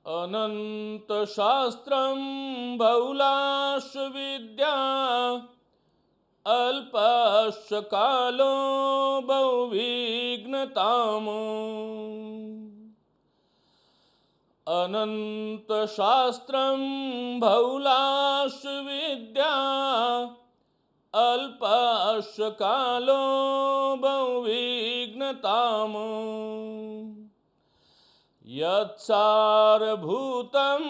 अनन्तशास्त्रं बहुलाश विद्या अल्पश्च कालो बहुविघ्नताम्। अनन्तशास्त्रं बहुलाश विद्या अल्पश्च कालो बहुविघ्नताम्। यत्सारभूतं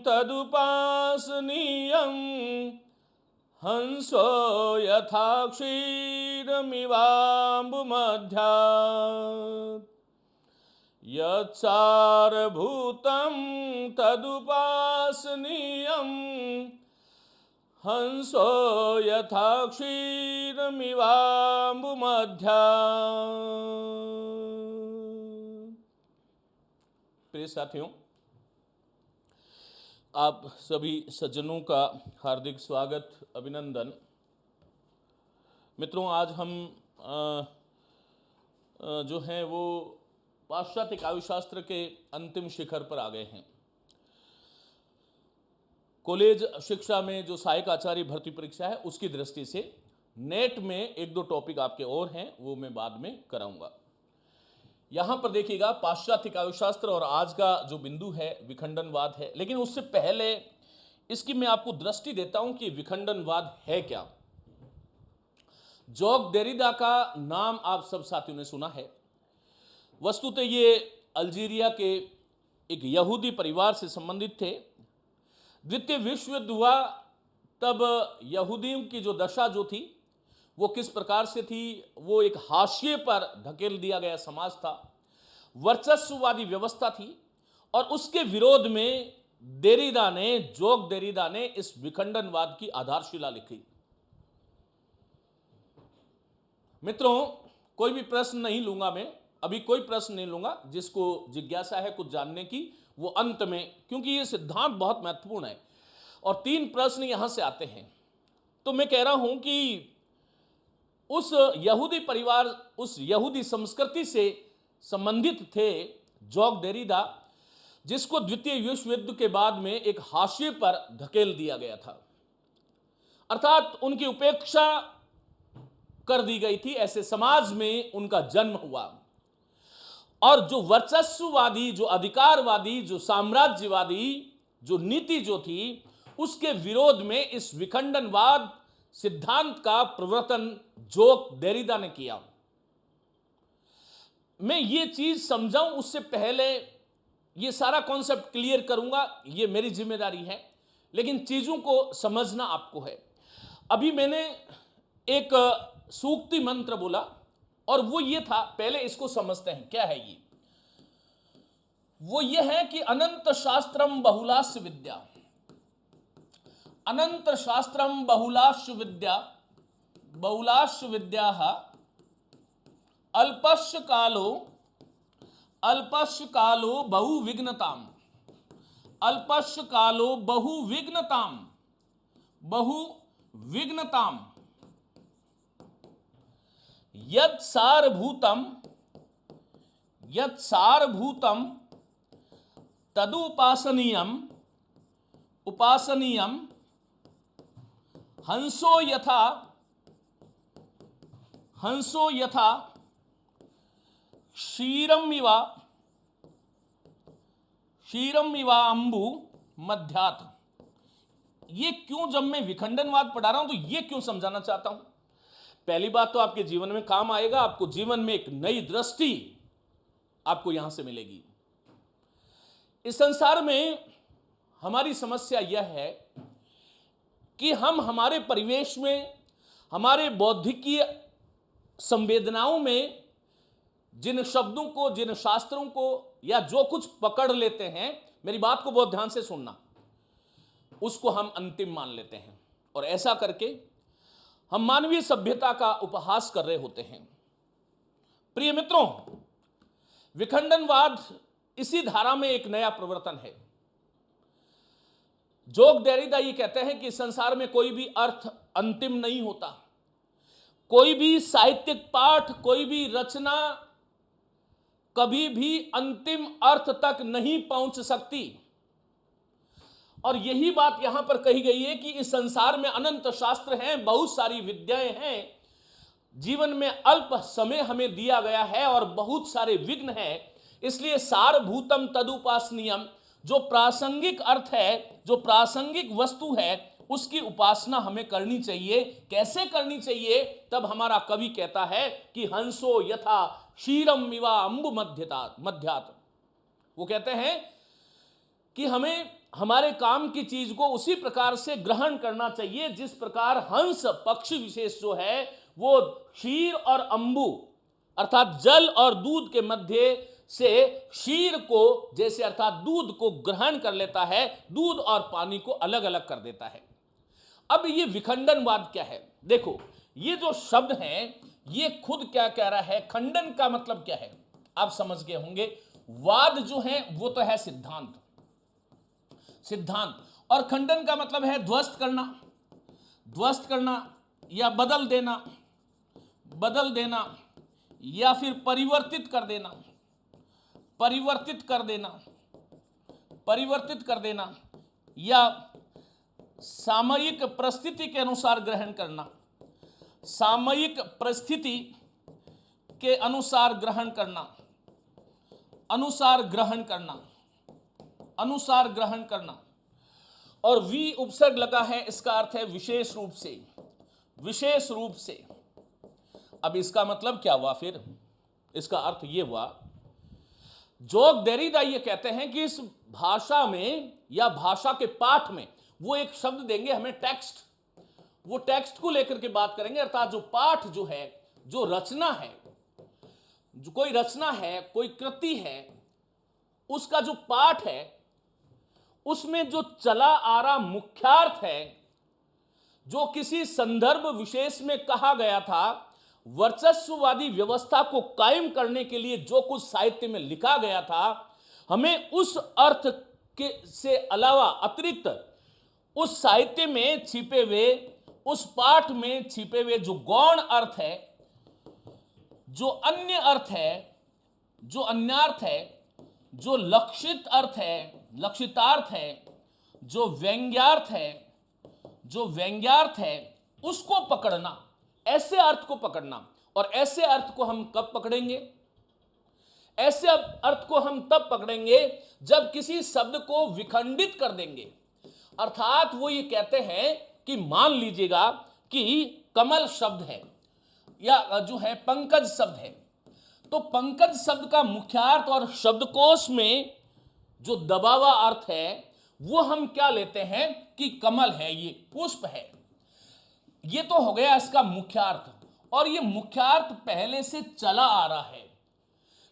तदुपासनीयं हंसो यथा क्षीरमिवाम्बुमध्यात्। यत्सारभूतं तदुपासनीयं हंसो यथा क्षीरमिवाम्बुमध्यात्। प्रिय साथियों, आप सभी सज्जनों का हार्दिक स्वागत, अभिनंदन। मित्रों, आज हम जो हैं वो पाश्चात्य काव्यशास्त्र के अंतिम शिखर पर आ गए हैं। कॉलेज शिक्षा में जो सहायक आचार्य भर्ती परीक्षा है उसकी दृष्टि से नेट में एक दो टॉपिक आपके और हैं, वो मैं बाद में कराऊंगा। यहां पर देखिएगा, पाश्चात्य काव्यशास्त्र और आज का जो बिंदु है विखंडनवाद है। लेकिन उससे पहले इसकी मैं आपको दृष्टि देता हूं कि विखंडनवाद है क्या। जॉक देरिडा का नाम आप सब साथियों ने सुना है। वस्तुतः ये अल्जीरिया के एक यहूदी परिवार से संबंधित थे। द्वितीय विश्व युद्ध हुआ तब यहूदियों की जो दशा जो थी वो किस प्रकार से थी, वो एक हाशिए पर धकेल दिया गया समाज था, वर्चस्ववादी व्यवस्था थी। और उसके विरोध में जॉक देरिडा ने इस विखंडनवाद की आधारशिला लिखी। मित्रों, कोई भी प्रश्न नहीं लूंगा मैं, अभी कोई प्रश्न नहीं लूंगा। जिसको जिज्ञासा है कुछ जानने की वो अंत में, क्योंकि ये सिद्धांत बहुत महत्वपूर्ण है और 3 प्रश्न यहां से आते हैं। तो मैं कह रहा हूं कि उस यहूदी परिवार, उस यहूदी संस्कृति से संबंधित थे जॉक देरिडा, जिसको द्वितीय विश्व युद्ध के बाद में एक हाशिए पर धकेल दिया गया था, अर्थात उनकी उपेक्षा कर दी गई थी। ऐसे समाज में उनका जन्म हुआ और जो वर्चस्ववादी, जो अधिकारवादी, जो साम्राज्यवादी जो नीति जो थी, उसके विरोध में इस विखंडनवाद सिद्धांत का प्रवर्तन जॉक देरिडा ने किया। मैं ये चीज समझाऊं उससे पहले ये सारा कॉन्सेप्ट क्लियर करूंगा, ये मेरी जिम्मेदारी है, लेकिन चीजों को समझना आपको है। अभी मैंने एक सूक्ति मंत्र बोला और वो ये था, पहले इसको समझते हैं क्या है ये। वो ये है कि अनंत शास्त्रम बहुलास्य विद्या, अनंत शास्त्रम बहुलास्य विद्या, बहुलास्य विद्या अल्पस्य कालो, अल्पस्य कालो बहुविघ्नताम, अल्पस्य कालो बहुविघ्नताम, बहुविघ्नताम। यत् सारभूतम, यत् सारभूतम तदुपासनीयम, उपासनीयम हंसो यथा, हंसो यथा क्षीरम इवा अंबु मध्यात। ये क्यों, जब मैं विखंडनवाद पढ़ा रहा हूं तो ये क्यों समझाना चाहता हूं। पहली बात तो आपके जीवन में काम आएगा, आपको जीवन में एक नई दृष्टि आपको यहां से मिलेगी। इस संसार में हमारी समस्या यह है कि हम हमारे परिवेश में, हमारे बौद्धिकीय संवेदनाओं में जिन शब्दों को, जिन शास्त्रों को या जो कुछ पकड़ लेते हैं, मेरी बात को बहुत ध्यान से सुनना, उसको हम अंतिम मान लेते हैं और ऐसा करके हम मानवीय सभ्यता का उपहास कर रहे होते हैं। प्रिय मित्रों, विखंडनवाद इसी धारा में एक नया प्रवर्तन है। जॉक देरिडा ये कहते हैं कि संसार में कोई भी अर्थ अंतिम नहीं होता, कोई भी साहित्यिक पाठ, कोई भी रचना कभी भी अंतिम अर्थ तक नहीं पहुंच सकती। और यही बात यहां पर कही गई है कि इस संसार में अनंत शास्त्र हैं, बहुत सारी विद्याएं हैं, जीवन में अल्प समय हमें दिया गया है और बहुत सारे विघ्न हैं, इसलिए सारभूतम तदुपासनीयम, जो प्रासंगिक अर्थ है, जो प्रासंगिक वस्तु है, उसकी उपासना हमें करनी चाहिए। कैसे करनी चाहिए? तब हमारा कवि कहता है कि हंसो यथा क्षीरम विवा अंबु मध्यात। वो कहते हैं कि हमें हमारे काम की चीज को उसी प्रकार से ग्रहण करना चाहिए जिस प्रकार हंस पक्षी विशेष जो है वो क्षीर और अंबु अर्थात जल और दूध के मध्य से क्षीर को, जैसे अर्थात दूध को ग्रहण कर लेता है, दूध और पानी को अलग अलग कर देता है। अब ये विखंडनवाद क्या है? देखो, ये जो शब्द हैं ये खुद क्या कह रहा है? खंडन का मतलब क्या है आप समझ गए होंगे। वाद जो है वो तो है सिद्धांत, सिद्धांत, और खंडन का मतलब है ध्वस्त करना, ध्वस्त करना या बदल देना, बदल देना या फिर परिवर्तित कर देना, परिवर्तित कर देना, परिवर्तित कर देना, या सामयिक परिस्थिति के अनुसार ग्रहण करना, सामयिक परिस्थिति के अनुसार ग्रहण करना, अनुसार ग्रहण करना, अनुसार ग्रहण करना। और वी उपसर्ग लगा है, इसका अर्थ है विशेष रूप से, विशेष रूप से। अब इसका मतलब क्या हुआ? फिर इसका अर्थ ये हुआ, जोक देरिदा ये कहते हैं कि इस भाषा में या भाषा के पाठ में वो एक शब्द देंगे हमें टेक्स्ट, वो टेक्स्ट को लेकर के बात करेंगे, अर्थात जो पाठ जो है, जो रचना है, जो कोई रचना है, कोई कृति है, उसका जो पाठ है उसमें जो चला आ रहा मुख्यार्थ है, जो किसी संदर्भ विशेष में कहा गया था, वर्चस्ववादी व्यवस्था को कायम करने के लिए जो कुछ साहित्य में लिखा गया था, हमें उस अर्थ के से अलावा अतिरिक्त उस साहित्य में छिपे हुए, उस पाठ में छिपे हुए जो गौण अर्थ है, जो अन्य अर्थ है, जो अन्यार्थ है, जो लक्षित अर्थ है, लक्षितार्थ है, जो व्यंग्यार्थ है, जो व्यंग्यार्थ है, उसको पकड़ना, ऐसे अर्थ को पकड़ना। और ऐसे अर्थ को हम कब पकड़ेंगे? ऐसे अर्थ को हम तब पकड़ेंगे जब किसी शब्द को विखंडित कर देंगे। अर्थात वो ये कहते हैं कि मान लीजिएगा कि कमल शब्द है या जो है पंकज शब्द है, तो पंकज शब्द का मुख्यार्थ और शब्दकोश में जो दबा हुआ अर्थ है वो हम क्या लेते हैं कि कमल है, ये पुष्प है। ये तो हो गया इसका मुख्यार्थ, और ये मुख्यार्थ पहले से चला आ रहा है।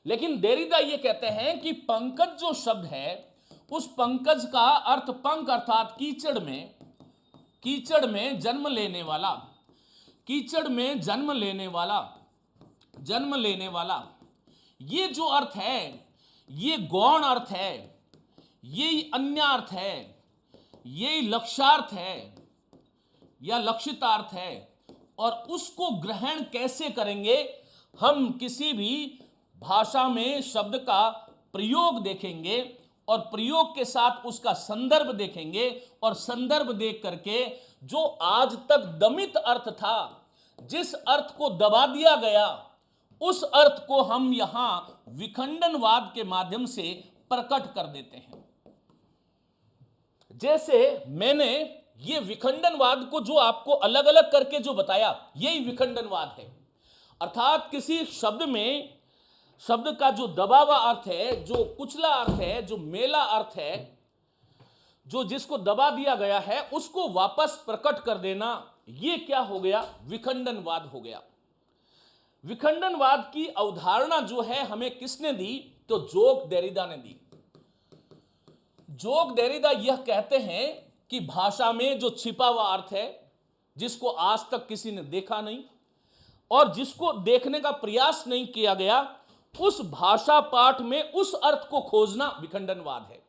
लेकिन देरिदा ये कहते हैं कि पंकज जो शब्द है, उस पंकज का अर्थ पंक अर्थात कीचड़ में, कीचड़ में जन्म लेने वाला, कीचड़ में जन्म लेने वाला, जन्म लेने वाला, ये जो अर्थ है ये गौण अर्थ है, ये अन्य अर्थ है, ये लक्ष्यार्थ है या लक्षितार्थ है। और उसको ग्रहण कैसे करेंगे? हम किसी भी भाषा में शब्द का प्रयोग देखेंगे और प्रयोग के साथ उसका संदर्भ देखेंगे, और संदर्भ देख करके जो आज तक दमित अर्थ था, जिस अर्थ को दबा दिया गया, उस अर्थ को हम यहां विखंडनवाद के माध्यम से प्रकट कर देते हैं। जैसे मैंने ये विखंडनवाद को जो आपको अलग अलग करके जो बताया, यही विखंडनवाद है। अर्थात किसी शब्द में, शब्द का जो दबा हुआ अर्थ है, जो कुचला अर्थ है, जो मेला अर्थ है, जो जिसको दबा दिया गया है, उसको वापस प्रकट कर देना, ये क्या हो गया? विखंडनवाद हो गया। विखंडनवाद की अवधारणा जो है हमें किसने दी? तो जोक देरिदा ने दी। जोक देरिदा यह कहते हैं कि भाषा में जो छिपा हुआ अर्थ है, जिसको आज तक किसी ने देखा नहीं और जिसको देखने का प्रयास नहीं किया गया, उस भाषा पाठ में उस अर्थ को खोजना विखंडनवाद है।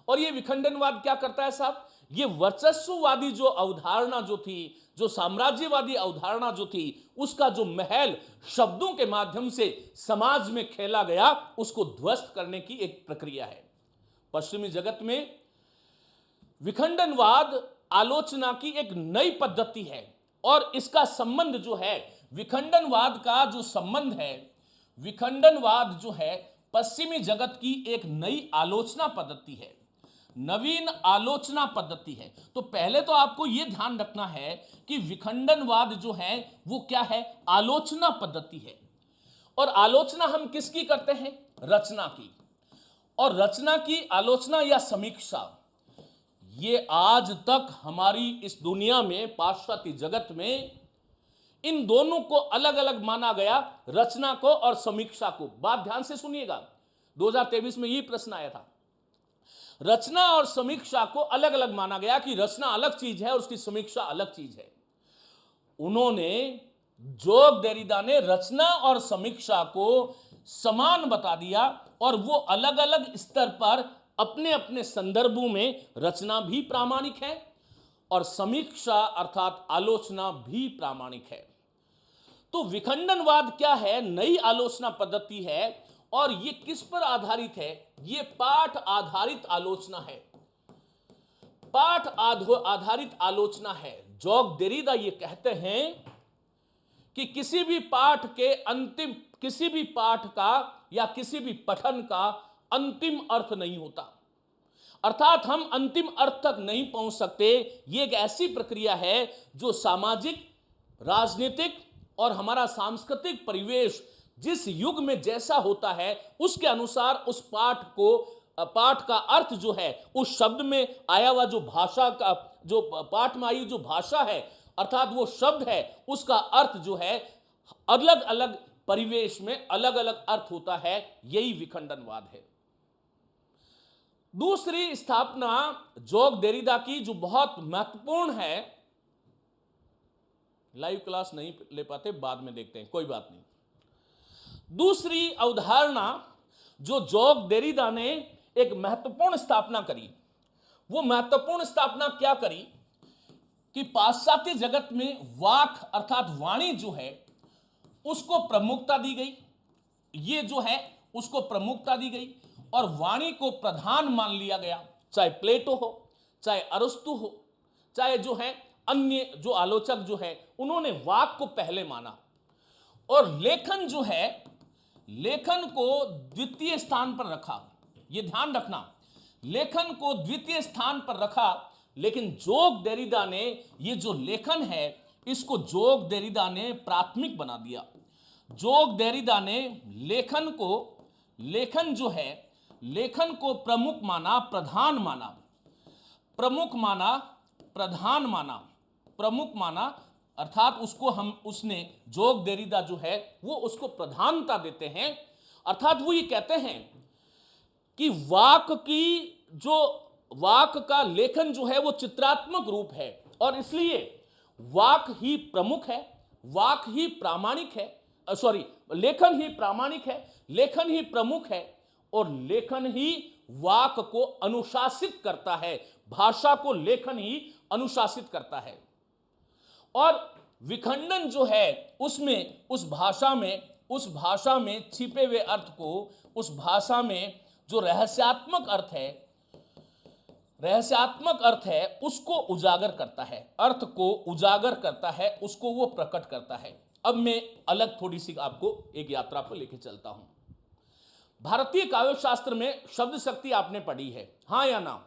और ये विखंडनवाद क्या करता है साहब? ये वर्चस्ववादी जो अवधारणा जो थी, जो साम्राज्यवादी अवधारणा जो थी, उसका जो महल शब्दों के माध्यम से समाज में खेला गया, उसको ध्वस्त करने की एक प्रक्रिया है। पश्चिमी जगत में विखंडनवाद आलोचना की एक नई पद्धति है और इसका संबंध जो है, विखंडनवाद का जो संबंध है, विखंडनवाद जो है पश्चिमी जगत की एक नई आलोचना पद्धति है, नवीन आलोचना पद्धति है। तो पहले तो आपको यह ध्यान रखना है कि विखंडनवाद जो है वो क्या है, आलोचना पद्धति है। और आलोचना हम किसकी करते हैं, रचना की। और रचना की आलोचना या समीक्षा, ये आज तक हमारी इस दुनिया में, पाश्चात्य जगत में, इन दोनों को अलग अलग माना गया, रचना को और समीक्षा को। बात ध्यान से सुनिएगा, 2023 में यही प्रश्न आया था। रचना और समीक्षा को अलग अलग माना गया कि रचना अलग चीज है और उसकी समीक्षा अलग चीज है। उन्होंने, जोग देरिदा ने रचना और समीक्षा को समान बता दिया और वो अलग अलग स्तर पर अपने अपने संदर्भों में रचना भी प्रामाणिक है और समीक्षा अर्थात आलोचना भी प्रामाणिक है। तो विखंडनवाद क्या है, नई आलोचना पद्धति है और ये किस पर आधारित है, ये पाठ आधारित आलोचना है, पाठ आधारित आलोचना है। जोग देरिदा ये कहते हैं कि किसी भी पाठ के अंतिम, किसी भी पाठ का या किसी भी पठन का अंतिम अर्थ नहीं होता, अर्थात हम अंतिम अर्थ तक नहीं पहुंच सकते। यह एक ऐसी प्रक्रिया है जो सामाजिक, राजनीतिक और हमारा सांस्कृतिक परिवेश जिस युग में जैसा होता है उसके अनुसार उस पाठ का अर्थ जो है, उस शब्द में आया हुआ जो भाषा का, जो पाठ में आई जो भाषा है अर्थात वो शब्द है, उसका अर्थ जो है अलग अलग परिवेश में अलग अलग अर्थ होता है। यही विखंडनवाद है। दूसरी स्थापना जोग देरिदा की जो बहुत महत्वपूर्ण है, लाइव क्लास नहीं ले पाते, बाद में देखते हैं, कोई बात नहीं। दूसरी अवधारणा जो जोग देरिदा ने एक महत्वपूर्ण स्थापना करी, वो महत्वपूर्ण स्थापना क्या करी कि पाश्चात्य जगत में वाक अर्थात वाणी जो है उसको प्रमुखता दी गई, ये जो है उसको प्रमुखता दी गई और वाणी को प्रधान मान लिया गया। चाहे प्लेटो हो, चाहे अरस्तु हो, चाहे जो है अन्य जो आलोचक जो है, उन्होंने वाक को पहले माना और लेखन जो है, लेखन को द्वितीय स्थान पर रखा। यह ध्यान रखना, लेखन को द्वितीय स्थान पर रखा। लेकिन जोग देरिदा ने ये जो लेखन है इसको जोग देरिदा ने प्राथमिक बना दिया। जोग देरिदा ने लेखन को, लेखन जो है, लेखन को प्रमुख माना, प्रधान माना, प्रमुख माना, प्रधान माना, प्रमुख माना अर्थात उसको हम, उसने जोग देरिदा जो है वो उसको प्रधानता देते हैं। अर्थात वो ये कहते हैं कि वाक की, जो वाक का लेखन जो है वो चित्रात्मक रूप है और इसलिए वाक ही प्रमुख है, वाक ही प्रामाणिक है, लेखन ही प्रामाणिक है, लेखन ही प्रमुख है और लेखन ही वाक को अनुशासित करता है, भाषा को लेखन ही अनुशासित करता है। और विखंडन जो है उसमें, उस भाषा में छिपे हुए अर्थ को, उस भाषा में जो रहस्यात्मक अर्थ है उसको उजागर करता है, अर्थ को उजागर करता है, उसको वो प्रकट करता है। अब मैं अलग थोड़ी सी आपको एक यात्रा पर लेके चलता हूं। भारतीय काव्य शास्त्र में शब्द शक्ति आपने पढ़ी है, हां या ना?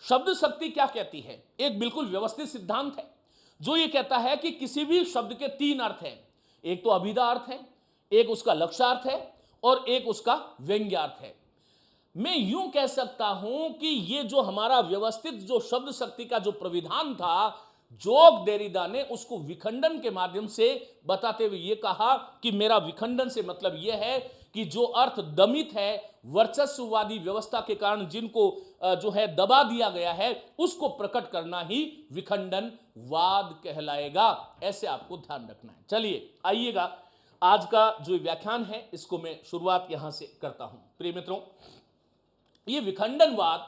शब्द शक्ति क्या कहती है? एक बिल्कुल व्यवस्थित सिद्धांत है जो ये कहता है कि किसी भी शब्द के तीन अर्थ हैं, एक तो अभिधा अर्थ है, एक उसका लक्ष्यार्थ है और एक उसका व्यंग्यार्थ है। मैं यूं कह सकता हूं कि ये जो हमारा व्यवस्थित जो शब्द शक्ति का जो प्रविधान था, जोग देरिदा ने उसको विखंडन के माध्यम से बताते हुए ये कहा कि मेरा विखंडन से मतलब यह है कि जो अर्थ दमित है, वर्चस्ववादी व्यवस्था के कारण जिनको जो है दबा दिया गया है, उसको प्रकट करना ही विखंडनवाद कहलाएगा। ऐसे आपको ध्यान रखना है। चलिए आइएगा, आज का जो व्याख्यान है इसको मैं शुरुआत यहां से करता हूं। प्रिय मित्रों, ये विखंडनवाद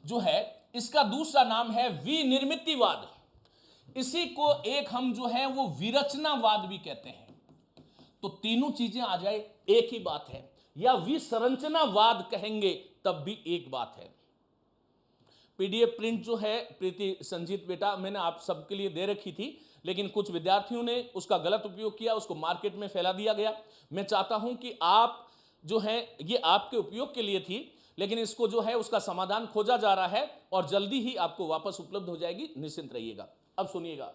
जो है इसका दूसरा नाम है विनिर्मितिवाद। इसी को एक हम जो है वो विरचनावाद भी कहते हैं। तो तीनों चीजें आ जाए एक ही बात है, या विसंरचनावाद कहेंगे तब भी एक बात है। पीडीएफ प्रिंट जो है प्रीति संजीत बेटा मैंने आप सबके लिए दे रखी थी, लेकिन कुछ विद्यार्थियों ने उसका गलत उपयोग किया, उसको मार्केट में फैला दिया गया। मैं चाहता हूं कि आप जो है ये आपके उपयोग के लिए थी, लेकिन इसको जो है उसका समाधान खोजा जा रहा है और जल्दी ही आपको वापस उपलब्ध हो जाएगी, निश्चिंत रहिएगा। अब सुनिएगा,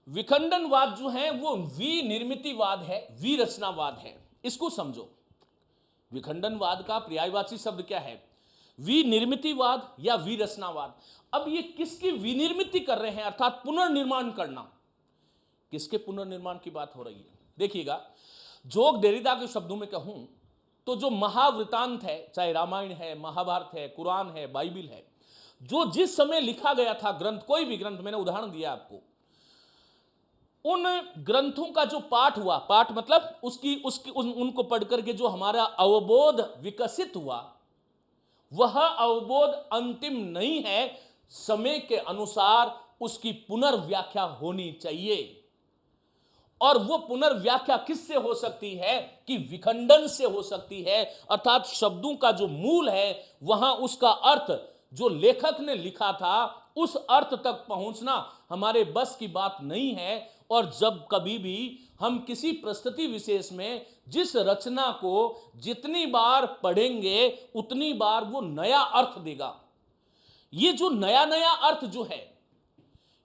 विखंडनवाद जो है वो विनिर्मितिवाद है, विरचनावाद है। इसको समझो, विखंडनवाद का पर्यायवाची शब्द क्या है? विनिर्मितिवाद या विरचनावाद। अब ये किसकी विनिर्मिति कर रहे हैं, अर्थात पुनर्निर्माण करना। किसके पुनर्निर्माण की बात हो रही है? देखिएगा, जोग देरिदा के शब्दों में कहूं तो जो महावृतांत है, चाहे रामायण है, महाभारत है, कुरान है, बाइबिल है, जो जिस समय लिखा गया था ग्रंथ, कोई भी ग्रंथ, मैंने उदाहरण दिया आपको, उन ग्रंथों का जो पाठ हुआ, पाठ मतलब उनको पढ़ करके जो हमारा अवबोध विकसित हुआ, वह अवबोध अंतिम नहीं है। समय के अनुसार उसकी पुनर्व्याख्या होनी चाहिए। और वो पुनर्व्याख्या किससे हो सकती है? कि विखंडन से हो सकती है, अर्थात शब्दों का जो मूल है वहां उसका अर्थ जो लेखक ने लिखा था उस अर्थ तक पहुंचना हमारे बस की बात नहीं है। और जब कभी भी हम किसी परिस्थिति विशेष में जिस रचना को जितनी बार पढ़ेंगे उतनी बार वो नया अर्थ देगा। ये जो नया नया अर्थ जो है,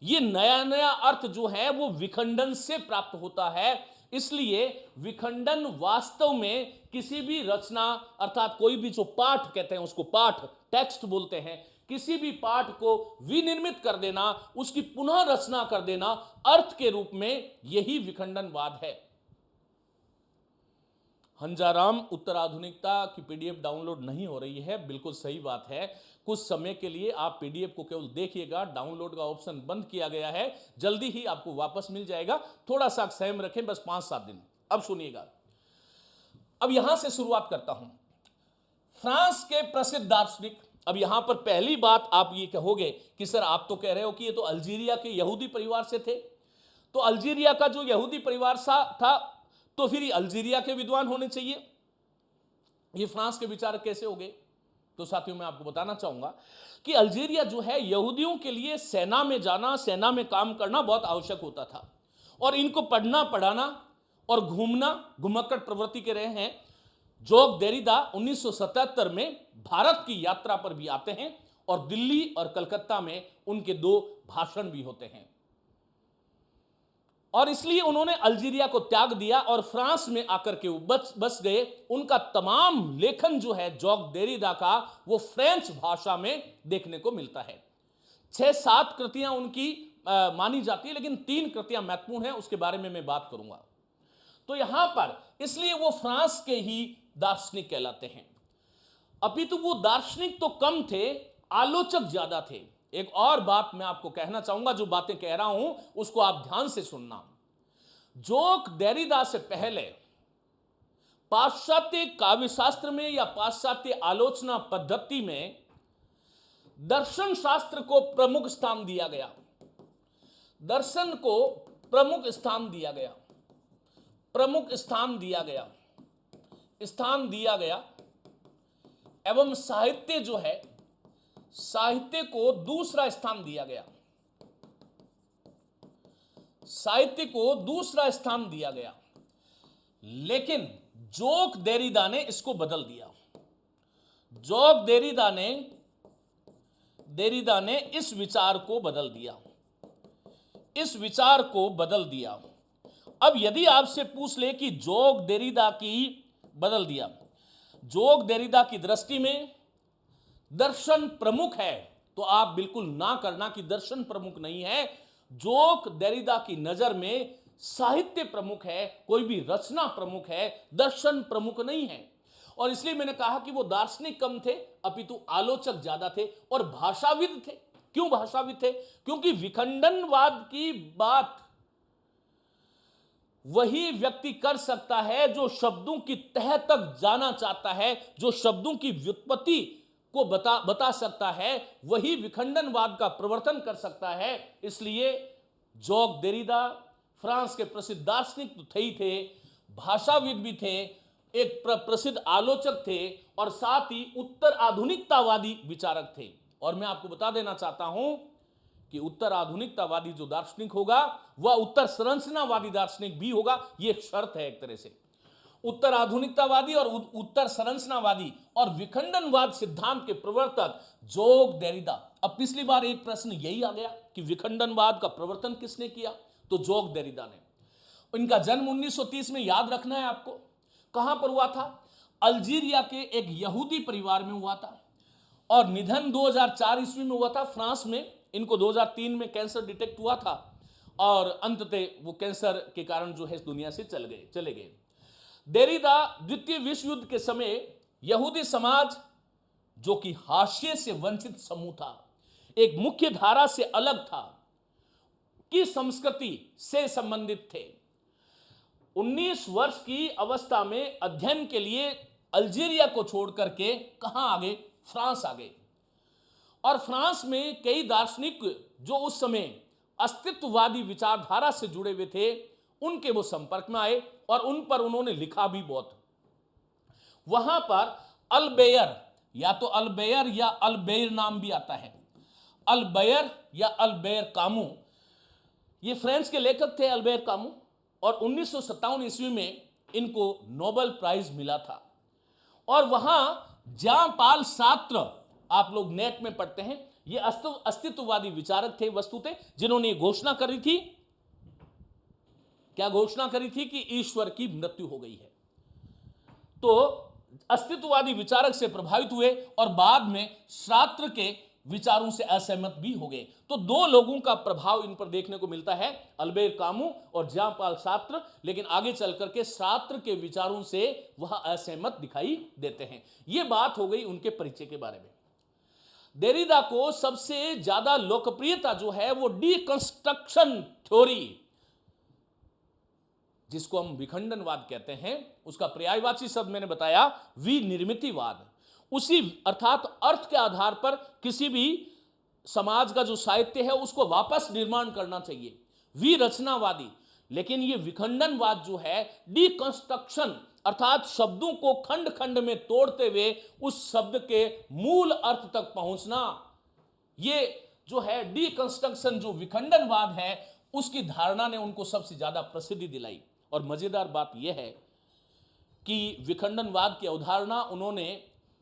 ये नया नया अर्थ जो है वो विखंडन से प्राप्त होता है। इसलिए विखंडन वास्तव में किसी भी रचना, अर्थात कोई भी जो पाठ कहते हैं उसको पाठ, टेक्स्ट बोलते हैं, किसी भी पाठ को विनिर्मित कर देना, उसकी पुनः रचना कर देना अर्थ के रूप में, यही विखंडनवाद है। हंजाराम, उत्तराधुनिकता की पीडीएफ डाउनलोड नहीं हो रही है, बिल्कुल सही बात है। कुछ समय के लिए आप पीडीएफ को केवल देखिएगा, डाउनलोड का ऑप्शन बंद किया गया है, जल्दी ही आपको वापस मिल जाएगा। थोड़ा सा संयम रखें, बस 5-7 दिन। अब सुनिएगा, अब यहां से शुरुआत करता हूं। फ्रांस के प्रसिद्ध दार्शनिक, अब यहां पर पहली बात आप ये कहोगे कि सर आप तो कह रहे हो कि ये तो अल्जीरिया के यहूदी परिवार से थे, तो अल्जीरिया का जो यहूदी परिवार था तो फिर ये अल्जीरिया के विद्वान होने चाहिए, ये फ्रांस के विचारक कैसे हो गए? तो साथियों मैं आपको बताना चाहूंगा कि अल्जीरिया जो है, यहूदियों के लिए सेना में जाना, सेना में काम करना बहुत आवश्यक होता था, और इनको पढ़ना, पढ़ाना और घूमना घुमक्कड़ प्रवृत्ति के रहे हैं। जोग देरिदा 1977 में भारत की यात्रा पर भी आते हैं और दिल्ली और कलकत्ता में उनके 2 भाषण भी होते हैं, और इसलिए उन्होंने अल्जीरिया को त्याग दिया और फ्रांस में आकर के वो बस गए। उनका तमाम लेखन जो है जोग देरिदा का, वो फ्रेंच भाषा में देखने को मिलता है। 6-7 कृतियां उनकी मानी जाती है, लेकिन 3 कृतियां महत्वपूर्ण हैं, उसके बारे में मैं बात करूंगा। तो यहां पर इसलिए वो फ्रांस के ही दार्शनिक कहलाते हैं। अपितु वो दार्शनिक तो कम थे, आलोचक ज्यादा थे। एक और बात मैं आपको कहना चाहूंगा, जो बातें कह रहा हूं उसको आप ध्यान से सुनना। जोग देरिदा से पहले पाश्चात्य काव्यशास्त्र में या पाश्चात्य आलोचना पद्धति में दर्शन शास्त्र को प्रमुख स्थान दिया गया, दर्शन को प्रमुख स्थान दिया गया, प्रमुख स्थान दिया गया, स्थान दिया गया, एवं साहित्य जो है, साहित्य को दूसरा स्थान दिया गया, साहित्य को दूसरा स्थान दिया गया। लेकिन जोग देरिदा ने इसको बदल दिया। जोग देरिदा ने इस विचार को बदल दिया, इस विचार को बदल दिया। अब यदि आपसे पूछ ले कि जोग देरिदा की बदल दिया, जोग देरिदा की दृष्टि में दर्शन प्रमुख है, तो आप बिल्कुल ना करना कि दर्शन प्रमुख नहीं है। जोग देरिदा की नजर में साहित्य प्रमुख है, कोई भी रचना प्रमुख है, दर्शन प्रमुख नहीं है। और इसलिए मैंने कहा कि वो दार्शनिक कम थे, अपितु आलोचक ज्यादा थे और भाषाविद थे। क्यों भाषाविद थे? क्योंकि विखंडनवाद की बात वही व्यक्ति कर सकता है जो शब्दों की तह तक जाना चाहता है, जो शब्दों की व्युत्पत्ति को बता सकता है, वही विखंडनवाद का प्रवर्तन कर सकता है। इसलिए जोग देरिदा फ्रांस के प्रसिद्ध दार्शनिक तो थे ही थे, भाषाविद भी थे, एक प्रसिद्ध आलोचक थे, और साथ ही उत्तर आधुनिकतावादी विचारक थे। और मैं आपको बता देना चाहता हूं कि उत्तर आधुनिकतावादी जो दार्शनिक होगा वह उत्तर संरचनावादी दार्शनिक भी होगा। यह एक शर्त है एक तरह से। उत्तर आधुनिकतावादी और उत्तर संरचनावादी और विखंडनवाद सिद्धांत के प्रवर्तक जोग देरिदा। अब पिछली बार एक प्रश्न यही आ गया कि विखंडनवाद का प्रवर्तन किसने किया, तो जोग देरिदा ने। इनका जन्म 1930 में याद रखना है आपको। कहां पर हुआ था? अल्जीरिया के एक यहूदी परिवार में हुआ था और निधन 2004 ईस्वी में हुआ था फ्रांस में। इनको 2003 में कैंसर डिटेक्ट हुआ था और अंततः वो कैंसर के कारण जो है इस दुनिया से चले गए। देरिदा द्वितीय विश्व युद्ध के समय यहूदी समाज, जो कि हाशिए से वंचित समूह था, एक मुख्य धारा से अलग था, की संस्कृति से संबंधित थे। 19 वर्ष की अवस्था में अध्ययन के लिए अल्जीरिया को छोड़ करके कहां आ गए? फ्रांस आ गए। और फ्रांस में कई दार्शनिक जो उस समय अस्तित्ववादी विचारधारा से जुड़े हुए थे, उनके वो संपर्क में आए और उन पर उन्होंने लिखा भी बहुत। वहां पर अल्बेयर, या तो अल्बेयर या अल्बेयर नाम भी आता है, अल्बेयर या अल्बेयर कामू, ये फ्रेंच के लेखक थे अल्बेयर कामू, और 1957 ईस्वी में इनको नोबेल प्राइज मिला था। और वहां जॉन पॉल सार्त्र, आप लोग नेट में पढ़ते हैं, ये अस्तित्ववादी विचारक थे वस्तुतः, जिन्होंने घोषणा करी थी, क्या घोषणा करी थी? कि ईश्वर की मृत्यु हो गई है। तो अस्तित्ववादी विचारक से प्रभावित हुए और बाद में सार्त्र के विचारों से असहमत भी हो गए। तो दो लोगों का प्रभाव इन पर देखने को मिलता है, अल्बेयर कामू और जॉन पॉल सार्त्र। लेकिन आगे चल करके सार्त्र के विचारों से वह असहमत दिखाई देते हैं। यह बात हो गई उनके परिचय के बारे में। देरिदा को सबसे ज्यादा लोकप्रियता जो है वो डीकंस्ट्रक्शन थ्योरी, जिसको हम विखंडनवाद कहते हैं, उसका पर्यायवाची शब्द मैंने बताया विनिर्मितिवाद। उसी अर्थात अर्थ के आधार पर किसी भी समाज का जो साहित्य है उसको वापस निर्माण करना चाहिए, विरचनावादी। लेकिन ये विखंडनवाद जो है डीकंस्ट्रक्शन, अर्थात शब्दों को खंड खंड में तोड़ते हुए उस शब्द के मूल अर्थ तक पहुंचना, ये जो है डीकंस्ट्रक्शन, जो विखंडनवाद है, उसकी धारणा ने उनको सबसे ज्यादा प्रसिद्धि दिलाई। और मजेदार बात यह है कि विखंडनवाद की अवधारणा उन्होंने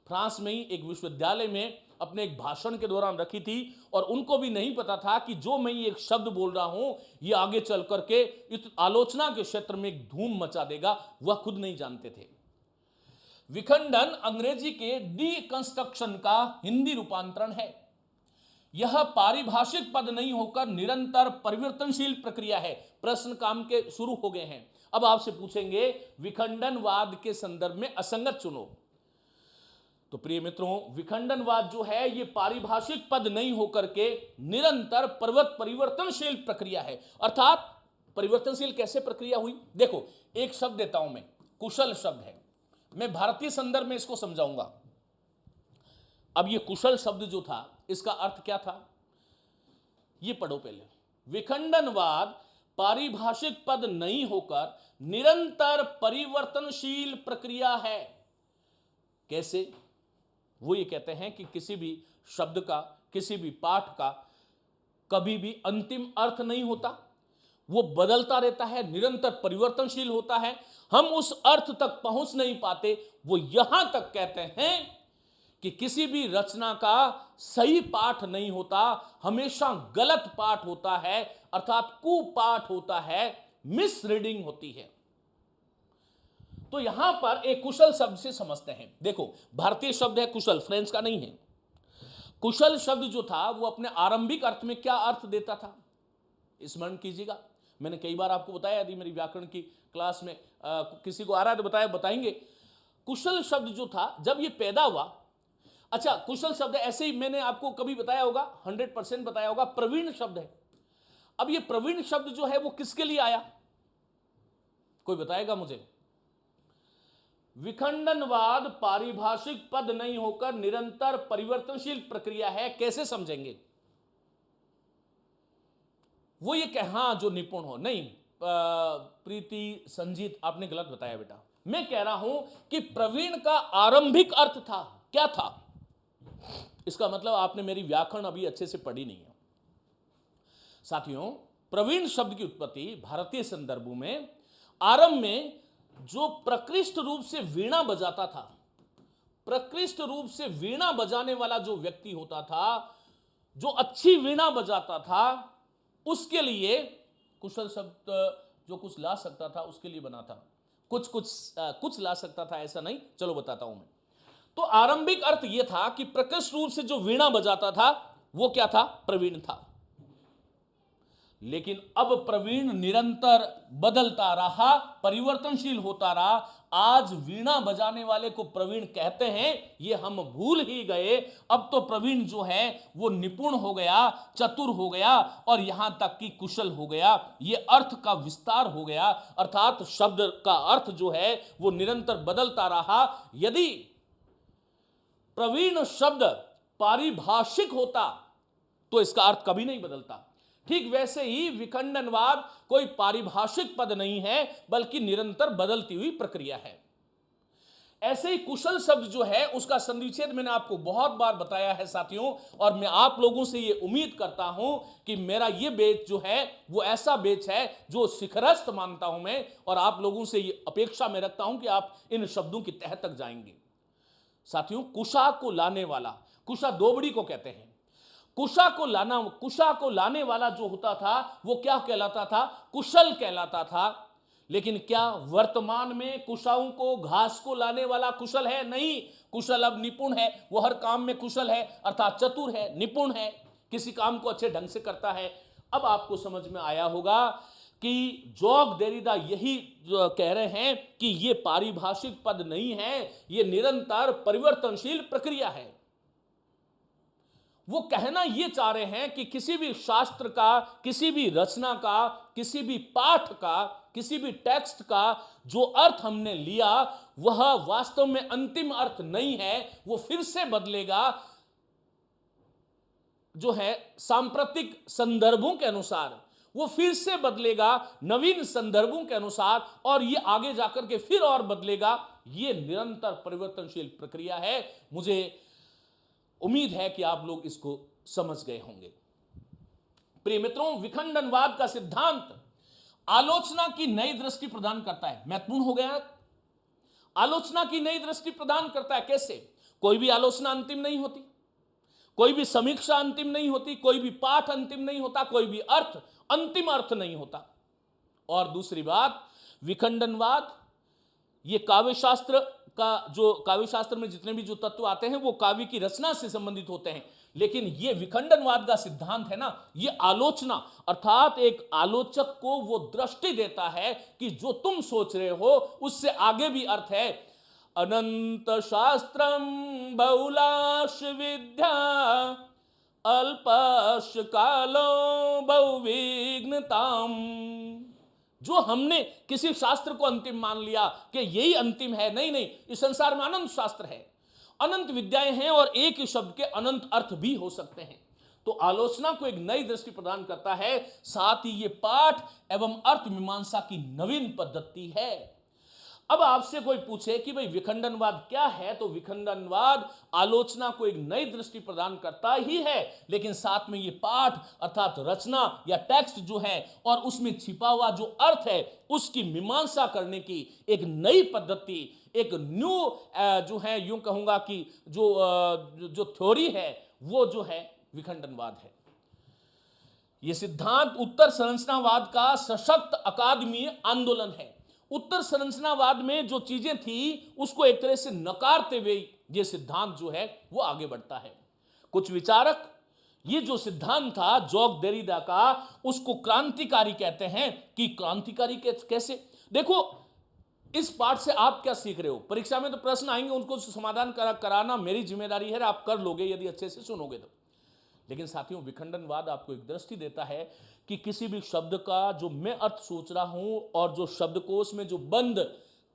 फ्रांस में ही एक विश्वविद्यालय में अपने एक भाषण के दौरान रखी थी, और उनको भी नहीं पता था कि जो मैं एक शब्द बोल रहा हूं ये आगे चल करके इस आलोचना के क्षेत्र में एक धूम मचा देगा, वह खुद नहीं जानते थे। विखंडन अंग्रेजी के डीकंस्ट्रक्शन का हिंदी रूपांतरण है। यह पारिभाषिक पद नहीं होकर निरंतर परिवर्तनशील प्रक्रिया है। प्रश्न काम के शुरू हो गए हैं। अब आपसे पूछेंगे विखंडनवाद के संदर्भ में असंगत चुनो। तो प्रिय मित्रों, विखंडनवाद जो है ये पारिभाषिक पद नहीं होकर के निरंतर परिवर्तनशील प्रक्रिया है। अर्थात परिवर्तनशील कैसे प्रक्रिया हुई? देखो, एक शब्द देता हूं मैं, कुशल शब्द है। मैं भारतीय संदर्भ में इसको समझाऊंगा। अब ये कुशल शब्द जो था, इसका अर्थ क्या था, ये पढ़ो पहले। विखंडनवाद पारिभाषिक पद नहीं होकर निरंतर परिवर्तनशील प्रक्रिया है। कैसे? वो ये कहते हैं कि किसी भी शब्द का, किसी भी पाठ का कभी भी अंतिम अर्थ नहीं होता, वो बदलता रहता है, निरंतर परिवर्तनशील होता है। हम उस अर्थ तक पहुंच नहीं पाते। वो यहां तक कहते हैं कि किसी भी रचना का सही पाठ नहीं होता, हमेशा गलत पाठ होता है, अर्थात कुपाठ होता है, मिस रीडिंग होती है। तो यहां पर एक कुशल शब्द से समझते हैं। देखो, भारतीय शब्द है कुशल, फ्रेंच का नहीं है। कुशल शब्द जो था वो अपने आरंभिक अर्थ में क्या अर्थ देता था, स्मरण कीजिएगा। मैंने कई बार आपको बताया, यदि मेरी व्याकरण की क्लास में किसी को आ रहा है तो बताएंगे। कुशल शब्द जो था जब ये पैदा हुआ, अच्छा, कुशल शब्द ऐसे ही मैंने आपको कभी बताया होगा, 100% बताया होगा, प्रवीण शब्द है। अब ये प्रवीण शब्द जो है वो किसके लिए आया, कोई बताएगा मुझे? विखंडनवाद पारिभाषिक पद नहीं होकर निरंतर परिवर्तनशील प्रक्रिया है, कैसे समझेंगे? वो ये कह, हाँ, जो निपुण हो। नहीं, प्रीति संजीत, आपने गलत बताया बेटा। मैं कह रहा हूं कि प्रवीण का आरंभिक अर्थ था, क्या था? इसका मतलब आपने मेरी व्याकरण अभी अच्छे से पढ़ी नहीं है। साथियों, प्रवीण शब्द की उत्पत्ति भारतीय संदर्भों में आरंभ में जो प्रकृष्ट रूप से वीणा बजाता था, प्रकृष्ट रूप से वीणा बजाने वाला जो व्यक्ति होता था, जो अच्छी वीणा बजाता था, उसके लिए कुशल शब्द जो कुछ ला सकता था उसके लिए बना था। कुछ ला सकता था ऐसा नहीं, चलो बताता हूं मैं। तो आरंभिक अर्थ यह था कि प्रकृष्ट रूप से जो वीणा बजाता था वो क्या था? प्रवीण था। लेकिन अब प्रवीण निरंतर बदलता रहा, परिवर्तनशील होता रहा। आज वीणा बजाने वाले को प्रवीण कहते हैं, ये हम भूल ही गए। अब तो प्रवीण जो है वो निपुण हो गया, चतुर हो गया और यहां तक कि कुशल हो गया। ये अर्थ का विस्तार हो गया, अर्थात शब्द का अर्थ जो है वो निरंतर बदलता रहा। यदि प्रवीण शब्द पारिभाषिक होता तो इसका अर्थ कभी नहीं बदलता। ठीक वैसे ही विखंडनवाद कोई पारिभाषिक पद नहीं है, बल्कि निरंतर बदलती हुई प्रक्रिया है। ऐसे ही कुशल शब्द जो है उसका संधिच्छेद मैंने आपको बहुत बार बताया है साथियों, और मैं आप लोगों से ये उम्मीद करता हूं कि मेरा ये बेच जो है वो ऐसा बेच है जो शिखरस्थ मानता हूं मैं, और आप लोगों से ये अपेक्षा मैं रखता हूं कि आप इन शब्दों की तह तक जाएंगे। साथियों, कुशा को लाने वाला, कुशा दोबड़ी को कहते हैं। कुशा को लाने वाला जो होता था वो क्या कहलाता था? कुशल कहलाता था। लेकिन क्या वर्तमान में कुशाओं को घास को लाने वाला कुशल है? नहीं। कुशल अब निपुण है, वो हर काम में कुशल है, अर्थात चतुर है, निपुण है, किसी काम को अच्छे ढंग से करता है। अब आपको समझ में आया होगा कि जॉक देरिदा यही कह रहे हैं कि ये पारिभाषिक पद नहीं है, ये निरंतर परिवर्तनशील प्रक्रिया है। वो कहना ये चाह रहे हैं कि किसी भी शास्त्र का, किसी भी रचना का, किसी भी पाठ का, किसी भी टेक्स्ट का जो अर्थ हमने लिया वह वास्तव में अंतिम अर्थ नहीं है, वो फिर से बदलेगा जो है सांप्रतिक संदर्भों के अनुसार, वो फिर से बदलेगा नवीन संदर्भों के अनुसार, और ये आगे जाकर के फिर और बदलेगा। ये निरंतर परिवर्तनशील प्रक्रिया है। मुझे उम्मीद है कि आप लोग इसको समझ गए होंगे। प्रिय मित्रों, विखंडनवाद का सिद्धांत आलोचना की नई दृष्टि प्रदान करता है। महत्वपूर्ण हो गया। आलोचना की नई दृष्टि प्रदान करता है। कैसे? कोई भी आलोचना अंतिम नहीं होती, कोई भी समीक्षा अंतिम नहीं होती, कोई भी पाठ अंतिम नहीं होता, कोई भी अर्थ अंतिम अर्थ नहीं होता। और दूसरी बात, विखंडनवाद ये काव्यशास्त्र का, जो काव्यशास्त्र में जितने भी जो तत्व आते हैं वो काव्य की रचना से संबंधित होते हैं। लेकिन ये विखंडनवाद का सिद्धांत है ना, ये आलोचना, अर्थात एक आलोचक को वो दृष्टि देता है कि जो तुम सोच रहे हो उससे आगे भी अर्थ है। अनंत शास्त्रम बहुलाश विद्या अल्पश कालो बहुविघ्नताम। जो हमने किसी शास्त्र को अंतिम मान लिया कि यही अंतिम है, नहीं नहीं, इस संसार में अनंत शास्त्र है, अनंत विद्याएं हैं और एक ही शब्द के अनंत अर्थ भी हो सकते हैं। तो आलोचना को एक नई दृष्टि प्रदान करता है, साथ ही ये पाठ एवं अर्थ मीमांसा की नवीन पद्धति है। अब आपसे कोई पूछे कि भाई विखंडनवाद क्या है, तो विखंडनवाद आलोचना को एक नई दृष्टि प्रदान करता ही है, लेकिन साथ में ये पाठ अर्थात रचना या टेक्स्ट जो है और उसमें छिपा हुआ जो अर्थ है उसकी मीमांसा करने की एक नई पद्धति, एक न्यू जो है, यूं कहूंगा कि जो थ्योरी है वो जो है विखंडनवाद है। यह सिद्धांत उत्तर संरचनावाद का सशक्त अकादमीय आंदोलन है। उत्तर संरचनावाद में जो चीजें थी उसको एक तरह से नकारते हुए यह सिद्धांत जो है वो आगे बढ़ता है। कुछ विचारक ये जो सिद्धांत था जॉक देरिदा का, उसको क्रांतिकारी कहते हैं। कि क्रांतिकारी कैसे? देखो, इस पाठ से आप क्या सीख रहे हो? परीक्षा में तो प्रश्न आएंगे, उनको समाधान कराना मेरी जिम्मेदारी है, आप कर लोगे यदि अच्छे से सुनोगे तो। लेकिन साथियों, विखंडनवाद आपको एक दृष्टि देता है कि किसी भी शब्द का जो मैं अर्थ सोच रहा हूं और जो शब्दकोश में जो बंद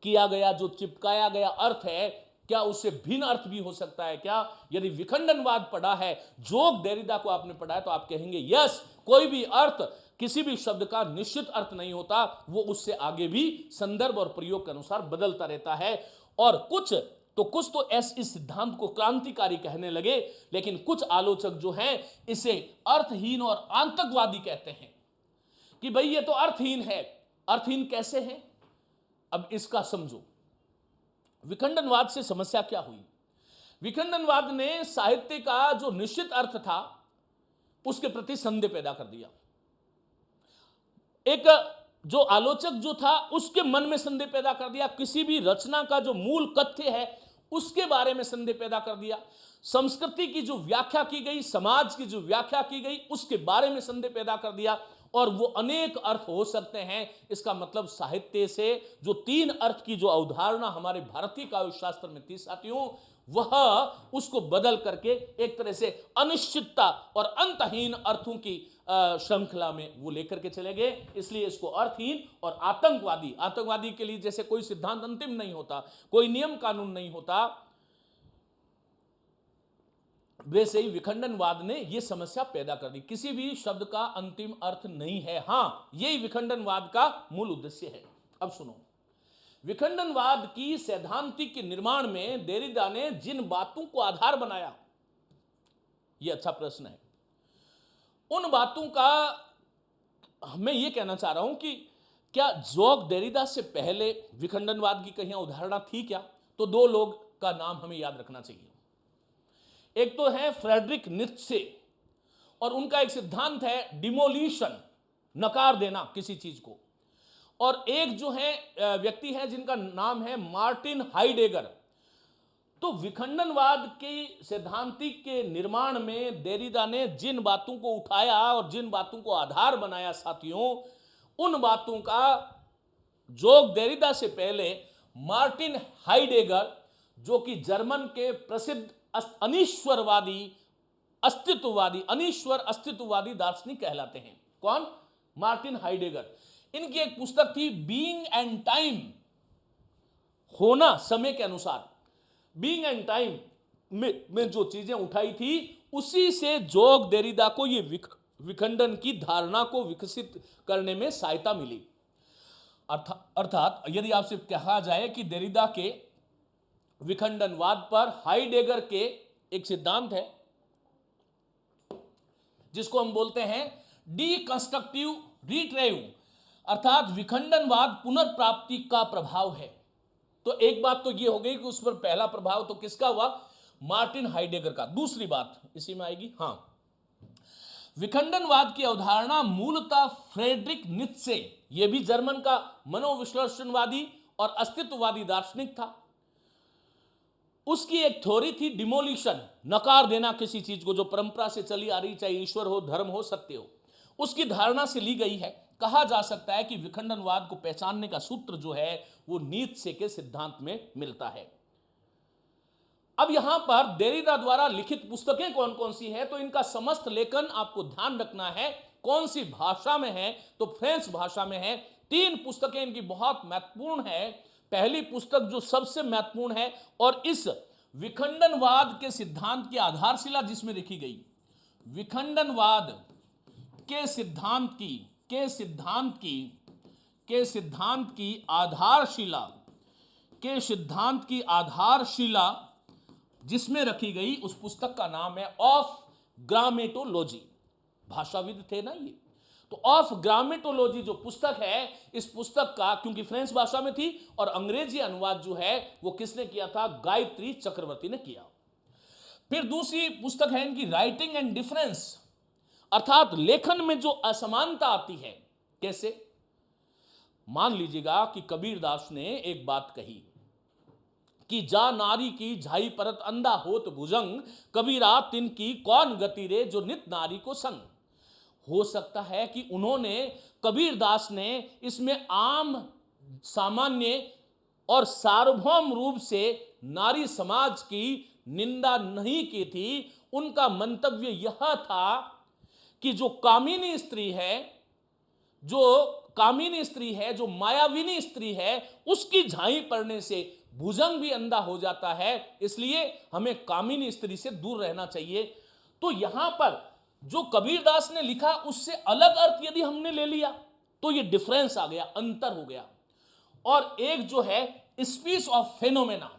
किया गया, जो चिपकाया गया अर्थ है, क्या उससे भिन्न अर्थ भी हो सकता है क्या? यदि विखंडनवाद पढ़ा है, जॉक देरिदा को आपने पढ़ा है, तो आप कहेंगे यस, कोई भी अर्थ, किसी भी शब्द का निश्चित अर्थ नहीं होता, वो उससे आगे भी संदर्भ और प्रयोग के अनुसार बदलता रहता है। और कुछ तो कुछ तो इस सिद्धांत को क्रांतिकारी कहने लगे, लेकिन कुछ आलोचक जो हैं इसे अर्थहीन और आतंकवादी कहते हैं कि भाई ये तो अर्थहीन है। अर्थहीन कैसे है, अब इसका समझो। विखंडनवाद से समस्या क्या हुई? विखंडनवाद ने साहित्य का जो निश्चित अर्थ था उसके प्रति संदेह पैदा कर दिया। एक जो आलोचक जो था उसके मन में संदेह पैदा कर दिया, किसी भी रचना का जो मूल तथ्य है उसके बारे में संदेह पैदा कर दिया, संस्कृति की जो व्याख्या की गई, समाज की जो व्याख्या की गई उसके बारे में संदेह पैदा कर दिया। और वो अनेक अर्थ हो सकते हैं। इसका मतलब साहित्य से जो 3 अर्थ की जो अवधारणा हमारे भारतीय काव्य शास्त्र में थी साथियों, वह उसको बदल करके एक तरह से अनिश्चितता और अंतहीन अर्थों की श्रृंखला में वो लेकर के चले गए। इसलिए इसको अर्थहीन और आतंकवादी के लिए जैसे कोई सिद्धांत अंतिम नहीं होता, कोई नियम कानून नहीं होता, वैसे ही विखंडनवाद ने यह समस्या पैदा कर दी। किसी भी शब्द का अंतिम अर्थ नहीं है। हां, यही विखंडनवाद का मूल उद्देश्य है। अब सुनो, विखंडनवाद की सैद्धांतिक के निर्माण में देरिदा ने जिन बातों को आधार बनाया, यह अच्छा प्रश्न है। उन बातों का मैं यह कहना चाह रहा हूं कि क्या जॉक देरिदा से पहले विखंडनवाद की कहीं उदाहरण थी क्या? तो 2 लोग का नाम हमें याद रखना चाहिए। एक तो है फ्रेडरिक नीत्शे, और उनका एक सिद्धांत है डिमोलिशन, नकार देना किसी चीज को। और एक जो है व्यक्ति है जिनका नाम है मार्टिन हाइडेगर। तो विखंडनवाद के सैद्धांतिक के निर्माण में देरिदा ने जिन बातों को उठाया और जिन बातों को आधार बनाया साथियों, उन बातों का जॉक देरिदा से पहले मार्टिन हाइडेगर, जो कि जर्मन के प्रसिद्ध अनीश्वर अस्तित्ववादी दार्शनिक कहलाते हैं। कौन? Martin Heidegger. इनकी एक पुस्तक थी बीइंग एंड टाइम, होना समय के अनुसार। बीइंग एंड टाइम में जो चीजें उठाई थी उसी से जॉक देरिदा को ये विखंडन की धारणा को विकसित करने में सहायता मिली। अर्थात यदि आपसे कहा जाए कि देरिदा के विखंडनवाद पर हाइडेगर के एक सिद्धांत है जिसको हम बोलते हैं डीकंस्ट्रक्टिव रिट्रेव, अर्थात विखंडनवाद पुनर्प्राप्ति का प्रभाव है। तो एक बात तो ये हो गई कि उस पर पहला प्रभाव तो किसका हुआ? मार्टिन हाइडेगर का। दूसरी बात इसी में आएगी, हां, विखंडनवाद की अवधारणा मूलतः फ्रेडरिक नीत्शे, यह भी जर्मन का मनोविश्लेषणवादी और अस्तित्ववादी दार्शनिक था, उसकी एक थ्योरी थी डिमोलिशन, नकार देना किसी चीज को, जो परंपरा से चली आ रही, चाहे ईश्वर हो, धर्म हो, सत्य हो, उसकी धारणा से ली गई है। कहा जा सकता है कि विखंडनवाद को पहचानने का सूत्र जो है वो नीत्शे के सिद्धांत में मिलता है। अब यहां पर देरिदा द्वारा लिखित पुस्तकें कौन कौन सी है, तो इनका समस्त लेखन आपको ध्यान रखना है कौन सी भाषा में है, तो फ्रेंच भाषा में है। 3 पुस्तकें इनकी बहुत महत्वपूर्ण है। पहली पुस्तक जो सबसे महत्वपूर्ण है और इस विखंडनवाद के सिद्धांत की आधारशिला जिसमें लिखी गई, विखंडनवाद के सिद्धांत की आधारशिला जिसमें रखी गई, उस पुस्तक का नाम है ऑफ ग्रामेटोलॉजी। भाषाविद थे ना ये, तो ऑफ ग्रामेटोलॉजी जो पुस्तक है, इस पुस्तक का क्योंकि फ्रेंच भाषा में थी और अंग्रेजी अनुवाद जो है वो किसने किया था? गायत्री चक्रवर्ती ने किया। फिर दूसरी पुस्तक है इनकी राइटिंग एंड डिफरेंस, अर्थात लेखन में जो असमानता आती है। कैसे? मान लीजिएगा कि कबीरदास ने एक बात कही कि जा नारी की झाई परत अंधा होत भुजंग, कबीरा तिनकी कौन गति रे जो नित नारी को संग। हो सकता है कि उन्होंने, कबीरदास ने इसमें आम, सामान्य और सार्वभौम रूप से नारी समाज की निंदा नहीं की थी। उनका मंतव्य यह था कि जो कामिनी स्त्री है, जो मायाविनी स्त्री है, उसकी झाई पड़ने से भुजंग भी अंधा हो जाता है, इसलिए हमें कामिनी स्त्री से दूर रहना चाहिए। तो यहां पर जो कबीरदास ने लिखा उससे अलग अर्थ यदि हमने ले लिया तो ये डिफरेंस आ गया, अंतर हो गया। और एक जो है स्पीच ऑफ फेनोमेना,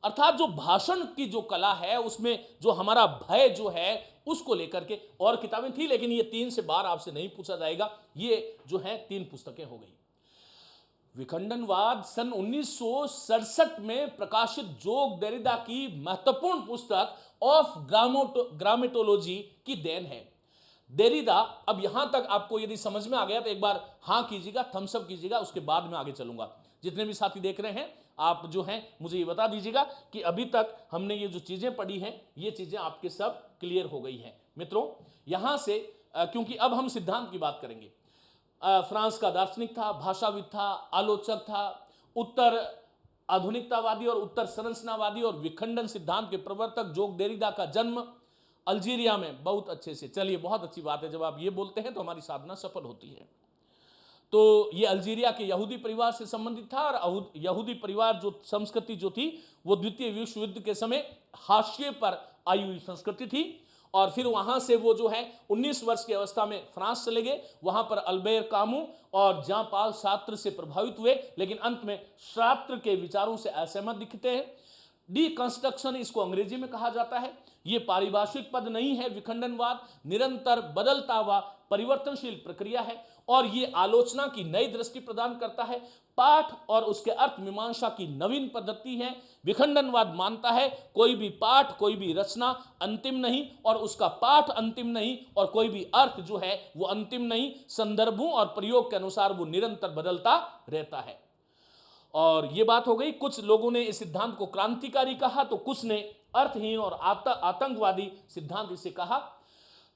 अर्थात जो भाषण की जो कला है उसमें जो हमारा भय जो है उसको लेकर के, और किताबें थी लेकिन ये 3 से बार आपसे नहीं पूछा जाएगा। ये जो है 3 पुस्तकें हो गई। विखंडनवाद सन 1967 में प्रकाशित जोग देरिदा की महत्वपूर्ण पुस्तक ऑफ ग्रामेटोलॉजी की देन है। देरिदा, अब यहां तक आपको यदि समझ में आ गया तो एक बार हां कीजिएगा, थम्स अप कीजिएगा, उसके बाद में आगे चलूंगा। जितने भी साथी देख रहे हैं आप जो हैं मुझे ये बता दीजिएगा कि अभी तक हमने ये जो चीजें पढ़ी हैं ये चीजें आपके सब क्लियर हो गई हैं। मित्रों यहां से क्योंकि अब हम सिद्धांत की बात करेंगे। फ्रांस का दार्शनिक था, भाषाविद था, आलोचक था, उत्तर आधुनिकतावादी और उत्तर संरचनावादी और विखंडन सिद्धांत के प्रवर्तक जोग देरिदा का जन्म अल्जीरिया में। बहुत अच्छे से, चलिए बहुत अच्छी बात है, जब आप ये बोलते हैं तो हमारी साधना सफल होती है। तो ये अल्जीरिया के यहूदी परिवार से संबंधित था, और यहूदी परिवार जो संस्कृति जो थी वो द्वितीय विश्व युद्ध के समय हाशिए पर आई हुई संस्कृति थी। और फिर वहां से वो जो है 19 वर्ष की अवस्था में फ्रांस चले गए। वहां पर अल्बेर कामू और जॉन पॉल सार्त्र से प्रभावित हुए, लेकिन अंत में सार्त्र के विचारों से असहमत दिखते हैं। डीकंस्ट्रक्शन इसको अंग्रेजी में कहा जाता है। ये पारिभाषिक पद नहीं है। विखंडनवाद निरंतर बदलता हुआ परिवर्तनशील प्रक्रिया है और ये आलोचना की नई दृष्टि प्रदान करता है। पाठ और उसके अर्थ मीमांसा की नवीन पद्धति है। विखंडनवाद मानता है कोई भी पाठ, कोई भी रचना अंतिम नहीं, और उसका पाठ अंतिम नहीं, और कोई भी अर्थ जो है वो अंतिम नहीं। संदर्भों और प्रयोग के अनुसार वो निरंतर बदलता रहता है। और ये बात हो गई। कुछ लोगों ने इस सिद्धांत को क्रांतिकारी कहा, तो कुछ ने अर्थहीन और आतंकवादी सिद्धांत इसे कहा।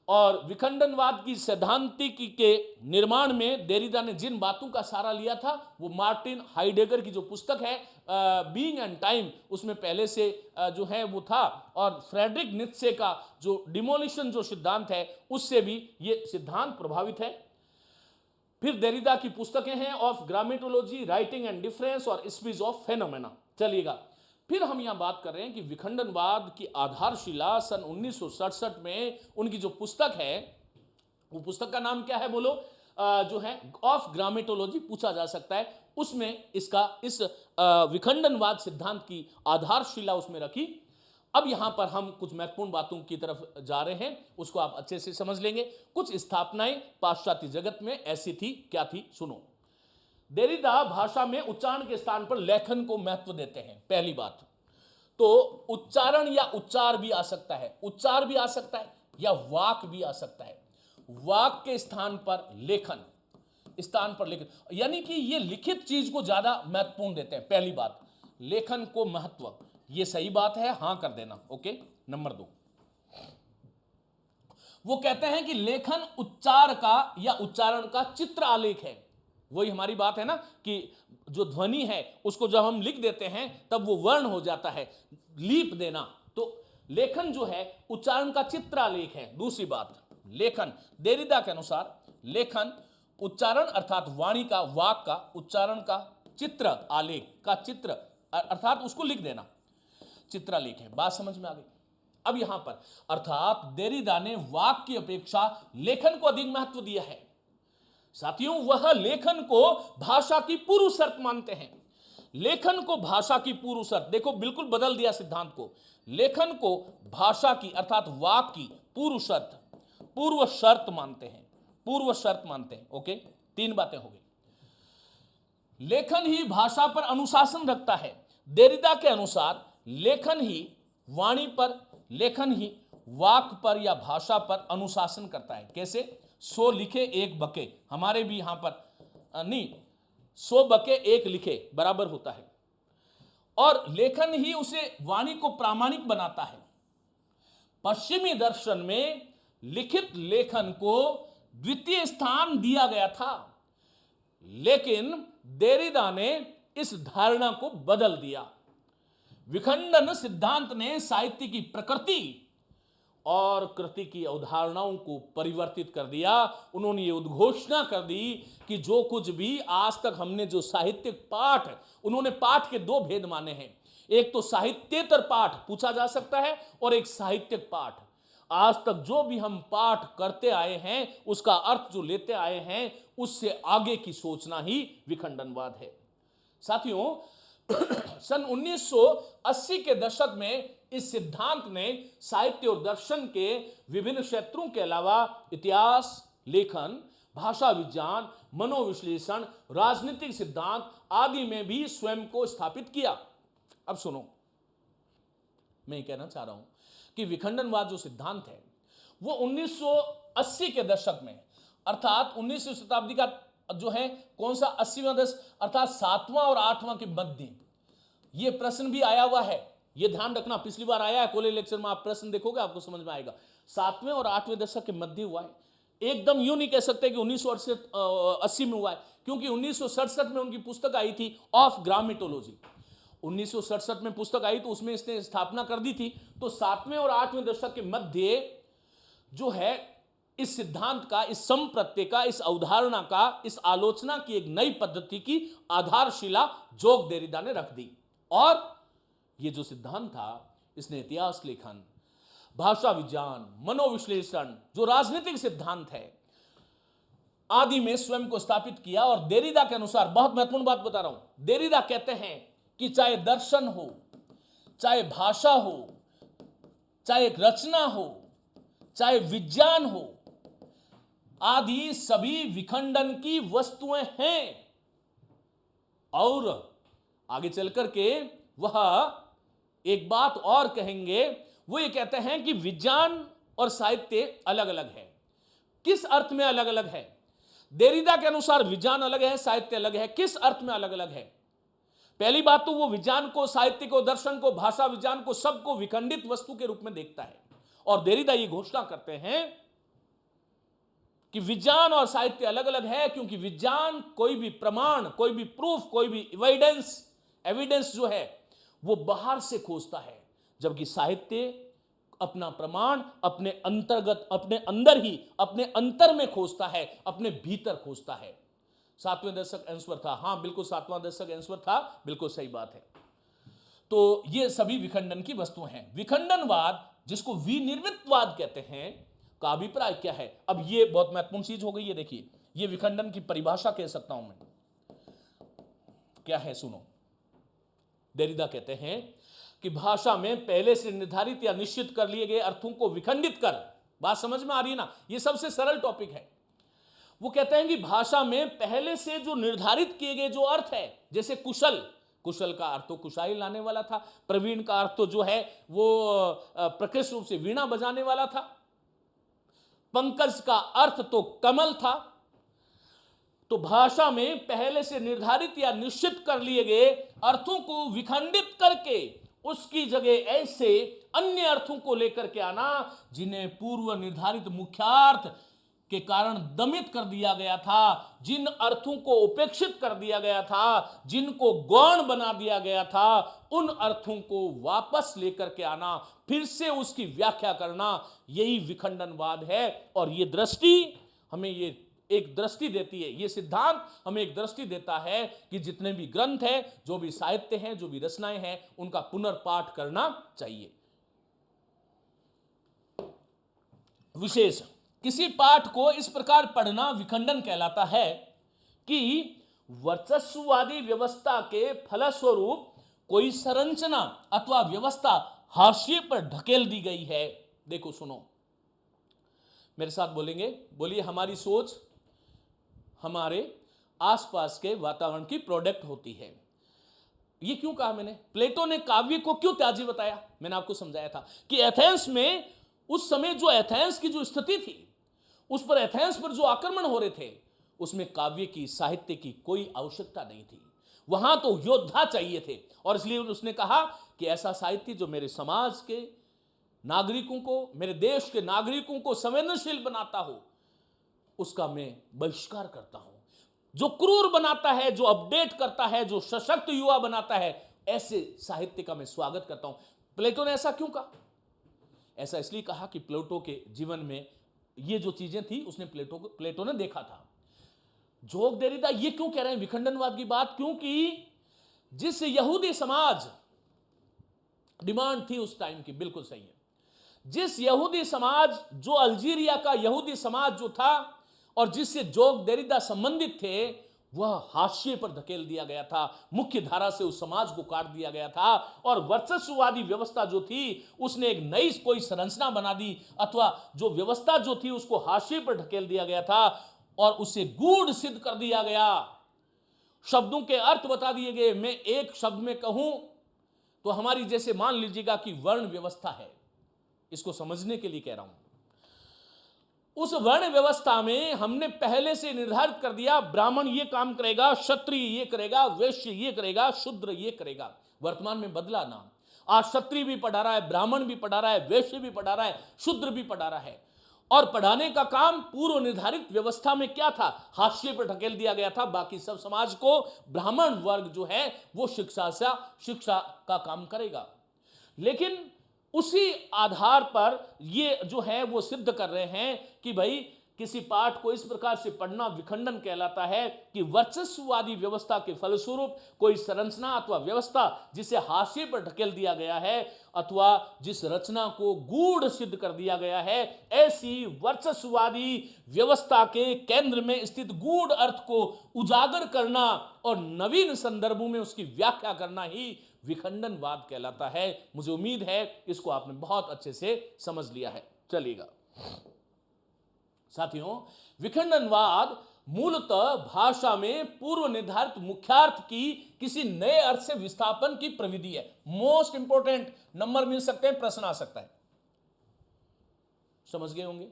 और विखंडनवाद की सैद्धांतिक के निर्माण में देरिदा ने जिन बातों का सहारा लिया था वो मार्टिन हाइडेगर की जो पुस्तक है बीइंग एंड टाइम, उसमें पहले से जो है वो था। और फ्रेडरिक नीत्शे का जो डिमोलिशन जो सिद्धांत है उससे भी ये सिद्धांत प्रभावित है। फिर देरिदा की पुस्तकें हैं of grammatology, writing and difference और स्पीच ऑफ फेनोमेना। चलिएगा, फिर हम यहां बात कर रहे हैं कि विखंडनवाद की आधारशिला सन 1967 में उनकी जो पुस्तक है, वो पुस्तक का नाम क्या है बोलो? जो है ऑफ ग्रामेटोलॉजी पूछा जा सकता है। उसमें इसका इस विखंडनवाद सिद्धांत की आधारशिला उसमें रखी। अब यहां पर हम कुछ महत्वपूर्ण बातों की तरफ जा रहे हैं, उसको आप अच्छे से समझ लेंगे। कुछ स्थापनाएं पाश्चात्य जगत में ऐसी थी, क्या थी सुनो। देरिदा भाषा में उच्चारण के स्थान पर लेखन को महत्व देते हैं। पहली बात तो उच्चारण या उच्चार भी आ सकता है, उच्चार भी आ सकता है या वाक भी आ सकता है। वाक के स्थान पर लेखन, स्थान पर लेखन, यानी कि ये लिखित चीज को ज्यादा महत्वपूर्ण देते हैं। पहली बात लेखन को महत्व, ये सही बात है, हां कर देना। ओके। नंबर 2, वो कहते हैं कि लेखन उच्चार का या उच्चारण का चित्र आलेख है। वही हमारी बात है ना कि जो ध्वनि है उसको जब हम लिख देते हैं तब वो वर्ण हो जाता है, लीप देना। तो लेखन जो है उच्चारण का चित्रालेख है। दूसरी बात, लेखन देरिदा के अनुसार लेखन उच्चारण अर्थात वाणी का, वाक का, उच्चारण का चित्र आलेख का, चित्र अर्थात उसको लिख देना, चित्रालेख है। बात समझ में आ गई? अब यहां पर अर्थात देरिदा ने वाक की अपेक्षा लेखन को अधिक महत्व दिया है। साथियों, वह लेखन को भाषा की पूर्व शर्त मानते हैं। लेखन को भाषा की पूर्व शर्त, देखो बिल्कुल बदल दिया सिद्धांत को। लेखन को भाषा की अर्थात वाक की पूर्व शर्त, पूर्व शर्त मानते हैं, पूर्व शर्त मानते हैं। ओके, 3 बातें हो गई। लेखन ही भाषा पर अनुशासन रखता है। देरिदा के अनुसार लेखन ही वाणी पर, लेखन ही वाक पर या भाषा पर अनुशासन करता है। कैसे? 100 लिखे 1 बके, हमारे भी यहां पर नहीं, 100 बके 1 लिखे बराबर होता है। और लेखन ही उसे वाणी को प्रामाणिक बनाता है। पश्चिमी दर्शन में लिखित लेखन को द्वितीय स्थान दिया गया था, लेकिन देरिदा ने इस धारणा को बदल दिया। विखंडन सिद्धांत ने साहित्य की प्रकृति और कृति की अवधारणाओं को परिवर्तित कर दिया। उन्होंने ये उद्घोषणा कर दी कि जो कुछ भी आज तक हमने जो साहित्यिक पाठ, उन्होंने पाठ के 2 भेद माने हैं। एक तो साहित्येतर पाठ पूछा जा सकता है और एक साहित्यिक पाठ। आज तक जो भी हम पाठ करते आए हैं उसका अर्थ जो लेते आए हैं उससे आगे की सोचना ही विखंडनवाद है। साथियों, सन 1980 के दशक में इस सिद्धांत ने साहित्य और दर्शन के विभिन्न क्षेत्रों के अलावा इतिहास, लेखन, भाषा विज्ञान, मनोविश्लेषण, राजनीतिक सिद्धांत आदि में भी स्वयं को स्थापित किया। अब सुनो, मैं ये कहना चाह रहा हूं कि विखंडनवाद जो सिद्धांत है वो 1980 के दशक में, अर्थात 19वीं शताब्दी का जो है कौन सा 80वां दशक, अर्थात 7वां और 8वां के मध्य, ये प्रश्न भी आया हुआ है, ये ध्यान रखना, पिछली बार आया है कॉलेज लेक्चर में, आप प्रश्न देखोगे आपको समझ में आएगा। 7वें और 8वें दशक के मध्य हुआ है, एकदम यूं नहीं कह सकते कि 1980 में हुआ है, क्योंकि 1967 में उनकी पुस्तक आई थी ऑफ ग्रामेटोलॉजी, 1967 में पुस्तक आई तो उसमें इसने स्थापना कर दी थी। तो 7वें और 8वें दशक के मध्य जो है इस सिद्धांत का, इस संप्रत्यय का, इस अवधारणा का, इस आलोचना की एक नई पद्धति की आधारशिला जोग देरिदा ने रख दी। और ये जो सिद्धांत था इसने इतिहास लेखन, भाषा विज्ञान, मनोविश्लेषण, जो राजनीतिक सिद्धांत है आदि में स्वयं को स्थापित किया। और देरिदा के अनुसार, बहुत महत्वपूर्ण बात बता रहा हूं, देरिदा कहते हैं कि चाहे दर्शन हो, चाहे भाषा हो, चाहे रचना हो, चाहे विज्ञान हो, आदि सभी विखंडन की वस्तुएं हैं। और आगे चलकर के वह एक बात और कहेंगे, वो ये कहते हैं कि विज्ञान और साहित्य अलग अलग है। किस अर्थ में अलग अलग है? देरिदा के अनुसार विज्ञान अलग है, साहित्य अलग है। किस अर्थ में अलग अलग है? पहली बात तो वो विज्ञान को, साहित्य को, दर्शन को, भाषा विज्ञान को, सबको विखंडित वस्तु के रूप में देखता है। और देरिदा ये घोषणा करते हैं कि विज्ञान और साहित्य अलग अलग है, क्योंकि विज्ञान कोई भी प्रमाण, कोई भी प्रूफ, कोई भी एविडेंस जो है वो बाहर से खोजता है, जबकि साहित्य अपना प्रमाण अपने अंतर्गत, अपने अंदर ही, अपने अंतर में खोजता है, अपने भीतर खोजता है। 7वें दशक आंसर था, हाँ बिल्कुल 7वां दशक आंसर था, बिल्कुल सही बात है। तो ये सभी विखंडन की वस्तुएं हैं। विखंडनवाद, जिसको विनिर्मितवाद कहते हैं, का अभिप्राय क्या है? अब ये बहुत महत्वपूर्ण चीज हो गई है। देखिए, ये विखंडन की परिभाषा कह सकता हूं मैं, क्या है सुनो। देरिदा कहते हैं कि भाषा में पहले से निर्धारित या निश्चित कर लिए गए अर्थों को विखंडित कर, बात समझ में आ रही है ना? ये सबसे सरल टॉपिक है। वो कहते हैं कि भाषा में पहले से जो निर्धारित किए गए जो अर्थ है, जैसे कुशल, कुशल का अर्थ तो कुशाई लाने वाला था, प्रवीण का अर्थ तो जो है वो प्रकृष्ट रूप से वीणा बजाने वाला था, पंकज का अर्थ तो कमल था। तो भाषा में पहले से निर्धारित या निश्चित कर लिए गए अर्थों को विखंडित करके उसकी जगह ऐसे अन्य अर्थों को लेकर के आना जिन्हें पूर्व निर्धारित मुख्यार्थ के कारण दमित कर दिया गया था, जिन अर्थों को उपेक्षित कर दिया गया था, जिनको गौण बना दिया गया था, उन अर्थों को वापस लेकर के आना, फिर से उसकी व्याख्या करना, यही विखंडनवाद है। और ये दृष्टि हमें ये एक दृष्टि देती है, ये सिद्धांत हमें एक दृष्टि देता है कि जितने भी ग्रंथ हैं, जो भी साहित्य हैं, जो भी रचनाएं हैं, उनका पुनर्पाठ करना चाहिए। विशेष किसी पाठ को इस प्रकार पढ़ना विखंडन कहलाता है कि वर्चस्ववादी व्यवस्था के फलस्वरूप कोई संरचना अथवा व्यवस्था हाशिए पर ढकेल दी गई है। देखो सुनो, मेरे साथ बोलेंगे, बोलिए। हमारी सोच हमारे आसपास के वातावरण की प्रोडक्ट होती है। ये क्यों कहा मैंने? प्लेटो ने काव्य को क्यों त्याज्य बताया? मैंने आपको समझाया था कि एथेंस में उस समय जो एथेंस की जो स्थिति थी, उस पर एथेंस पर जो आक्रमण हो रहे थे, उसमें काव्य की, साहित्य की कोई आवश्यकता नहीं थी। वहां तो योद्धा चाहिए थे। और इसलिए उसने कहा कि ऐसा साहित्य जो मेरे समाज के नागरिकों को, मेरे देश के नागरिकों को संवेदनशील बनाता हो, उसका मैं बहिष्कार करता हूं। जो क्रूर बनाता है, जो अपडेट करता है, जो सशक्त युवा बनाता है, ऐसे साहित्य का मैं स्वागत करता हूं। प्लेटो ने ऐसा क्यों कहा? ऐसा इसलिए कहा कि प्लेटो के जीवन में ये जो चीजें थी उसने प्लेटो ने देखा था। जोग देरिदा ये क्यों कह रहे हैं विखंडनवाद की बात? क्योंकि जिस यहूदी समाज डिमांड थी उस टाइम की, बिल्कुल सही है, जिस यहूदी समाज, जो अल्जीरिया का यहूदी समाज जो था और जिससे जोग देरिदा संबंधित थे, वह हाशिए पर धकेल दिया गया था, मुख्य धारा से उस समाज को काट दिया गया था और वर्चस्ववादी व्यवस्था जो थी उसने एक नई कोई संरचना बना दी, अथवा जो व्यवस्था जो थी उसको हाशिए पर ढकेल दिया गया था और उसे गूढ़ सिद्ध कर दिया गया। शब्दों के अर्थ बता दिए गए। मैं एक शब्द में कहूं तो हमारी जैसे मान लीजिएगा कि वर्ण व्यवस्था है, इसको समझने के लिए कह रहा हूं। उस वर्ण व्यवस्था में हमने पहले से निर्धारित कर दिया, ब्राह्मण ये काम करेगा, क्षत्रिय ये करेगा, वैश्य ये करेगा, शूद्र ये करेगा। वर्तमान में बदला नाम, आज क्षत्रिय भी पढ़ा रहा है, ब्राह्मण भी पढ़ा रहा है, वैश्य भी पढ़ा रहा है, शूद्र भी पढ़ा रहा है। और पढ़ाने का काम पूर्व निर्धारित व्यवस्था में क्या था, हाशिए पर ढकेल दिया गया था। बाकी सब समाज को ब्राह्मण वर्ग जो है वो शिक्षा का काम करेगा। लेकिन उसी आधार पर ये जो है वो सिद्ध कर रहे हैं कि भाई किसी पाठ को इस प्रकार से पढ़ना विखंडन कहलाता है कि वर्चस्ववादी व्यवस्था के फलस्वरूप कोई संरचना अथवा व्यवस्था जिसे हाशिए पर ढकेल दिया गया है अथवा जिस रचना को गूढ़ सिद्ध कर दिया गया है, ऐसी वर्चस्ववादी व्यवस्था के केंद्र में स्थित गूढ़ अर्थ को उजागर करना और नवीन संदर्भों में उसकी व्याख्या करना ही विखंडनवाद कहलाता है। मुझे उम्मीद है इसको आपने बहुत अच्छे से समझ लिया है। चलिएगा साथियों, विखंडनवाद मूलतः भाषा में पूर्व निर्धारित मुख्यार्थ की किसी नए अर्थ से विस्थापन की प्रविधि है। मोस्ट इंपोर्टेंट, नंबर मिल सकते हैं, प्रश्न आ सकता है, समझ गए होंगे।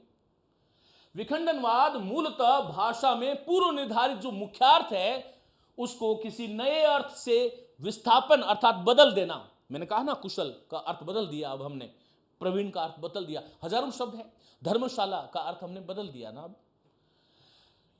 विखंडनवाद मूलतः भाषा में पूर्व निर्धारित जो मुख्यार्थ है उसको किसी नए अर्थ से विस्थापन अर्थात बदल देना। मैंने कहा ना, कुशल का अर्थ बदल दिया, अब हमने प्रवीण का अर्थ बदल दिया, हजारों शब्द है। धर्मशाला का अर्थ हमने बदल दिया ना। अब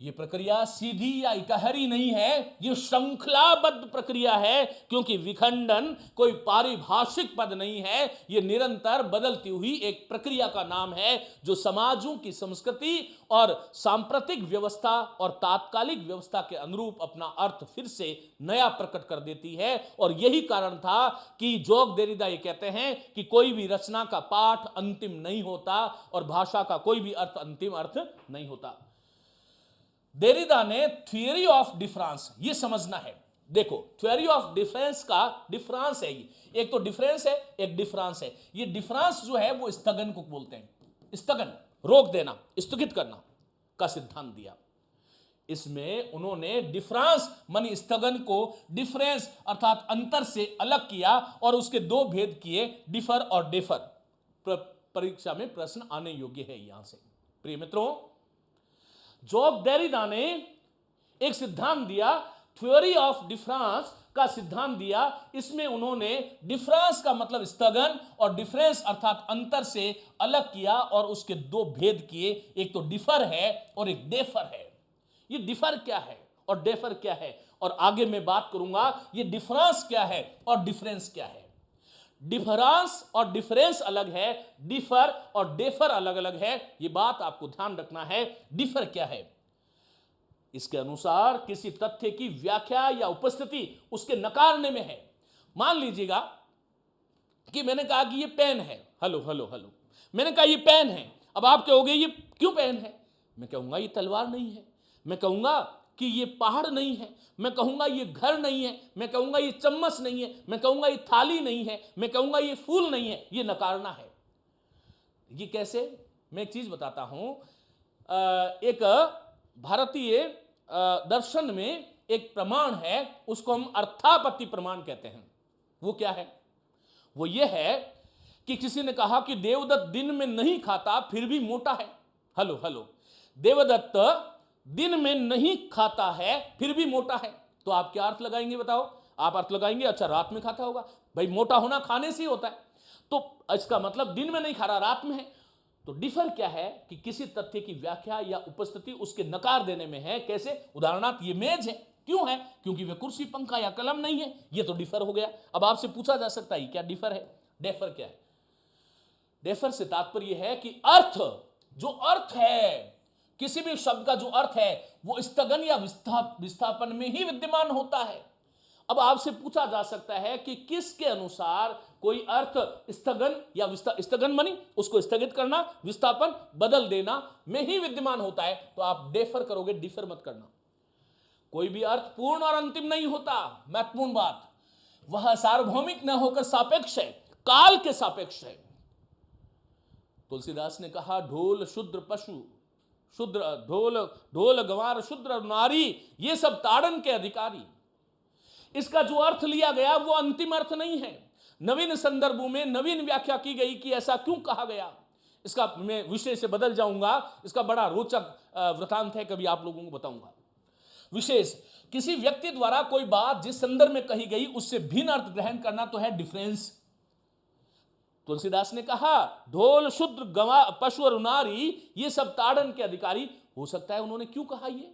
ये प्रक्रिया सीधी या इकहरी नहीं है, ये श्रृंखलाबद्ध प्रक्रिया है, क्योंकि विखंडन कोई पारिभाषिक पद नहीं है, ये निरंतर बदलती हुई एक प्रक्रिया का नाम है जो समाजों की संस्कृति और सांप्रतिक व्यवस्था और तात्कालिक व्यवस्था के अनुरूप अपना अर्थ फिर से नया प्रकट कर देती है। और यही कारण था कि जोग देरिदा ये कहते हैं कि कोई भी रचना का पाठ अंतिम नहीं होता और भाषा का कोई भी अर्थ अंतिम अर्थ नहीं होता। देरिदा ने थ्योरी ऑफ डिफरेंस ये समझना है। देखो, थ्योरी ऑफ डिफरेंस का डिफरेंस है, ये एक तो डिफरेंस है, एक डिफरेंस है। ये डिफरेंस जो है वो स्थगन को बोलते हैं, स्थगन, रोक देना, स्थगित करना का सिद्धांत दिया। इसमें उन्होंने डिफरेंस मानी स्थगन को डिफरेंस अर्थात अंतर से अलग किया और उसके दो भेद किए, डिफर और डेफर। परीक्षा में प्रश्न आने योग्य है यहां से। प्रिय मित्रों, जोग देरिदा ने एक सिद्धांत दिया, थ्योरी ऑफ डिफरेंस का सिद्धांत दिया। इसमें उन्होंने डिफरेंस का मतलब स्थगन और डिफरेंस अर्थात अंतर से अलग किया और उसके दो भेद किए, एक तो डिफर है और एक डेफर है। ये डिफर क्या है और डेफर क्या है, और आगे मैं बात करूंगा ये डिफरेंस क्या है और डिफरेंस क्या है। डिफरेंस और डिफरेंस अलग है, डिफर और डेफर अलग अलग है, यह बात आपको ध्यान रखना है। डिफर क्या है? इसके अनुसार किसी तथ्य की व्याख्या या उपस्थिति उसके नकारने में है। मान लीजिएगा कि मैंने कहा कि ये पेन है, हेलो हेलो हेलो, मैंने कहा ये पेन है। अब आप कहोगे ये क्यों पेन है? मैं कहूंगा ये तलवार नहीं है, मैं कहूंगा कि ये पहाड़ नहीं है, मैं कहूंगा ये घर नहीं है, मैं कहूंगा ये चम्मच नहीं है, मैं कहूंगा ये थाली नहीं है, मैं कहूंगा ये फूल नहीं है। ये नकारना है। ये कैसे? मैं एक चीज बताता हूं। एक भारतीय दर्शन में एक प्रमाण है, उसको हम अर्थापत्ति प्रमाण कहते हैं। वो क्या है? वो ये है कि किसी ने कहा कि देवदत्त दिन में नहीं खाता फिर भी मोटा है। हेलो हेलो, देवदत्त दिन में नहीं खाता है फिर भी मोटा है, तो आप क्या अर्थ लगाएंगे बताओ? आप अर्थ लगाएंगे अच्छा रात में खाता होगा। भाई मोटा होना खाने से ही होता है, तो इसका मतलब दिन में नहीं खा रहा, रात में है। तो डिफर क्या है कि किसी तथ्य की व्याख्या या उपस्थिति उसके नकार देने में है। कैसे? उदाहरणार्थ ये मेज है, क्यों है? क्योंकि वह कुर्सी, पंखा या कलम नहीं है। ये तो डिफर हो गया। अब आपसे पूछा जा सकता है क्या डिफर है? डेफर क्या है? डेफर से तात्पर्य है कि अर्थ, जो अर्थ है, किसी भी शब्द का जो अर्थ है वो स्थगन या विस्थापन में ही विद्यमान होता है। अब आपसे पूछा जा सकता है कि किसके अनुसार कोई अर्थ स्थगन या स्थगन मानी उसको स्थगित करना, विस्थापन बदल देना में ही विद्यमान होता है, तो आप डेफर करोगे, डिफर मत करना। कोई भी अर्थ पूर्ण और अंतिम नहीं होता। महत्वपूर्ण बात, वह सार्वभौमिक न होकर सापेक्ष है, काल के सापेक्ष है। तुलसीदास ने कहा, ढोल शूद्र पशु, शूद्र ढोल, ढोल गंवार शूद्र नारी, ये सब ताड़न के अधिकारी। इसका जो अर्थ लिया गया वो अंतिम अर्थ नहीं है। नवीन संदर्भों में नवीन व्याख्या की गई कि ऐसा क्यों कहा गया। इसका मैं विषय से बदल जाऊंगा, इसका बड़ा रोचक वृतांत है, कभी आप लोगों को बताऊंगा। विशेष, किसी व्यक्ति द्वारा कोई बात जिस संदर्भ में कही गई उससे भिन्न अर्थ ग्रहण करना तो है डिफरेंस। तुलसीदास ने कहा, ढोल शूद्र गवा पशु और नारी, ये सब ताड़न के अधिकारी। हो सकता है उन्होंने क्यों कहा ये?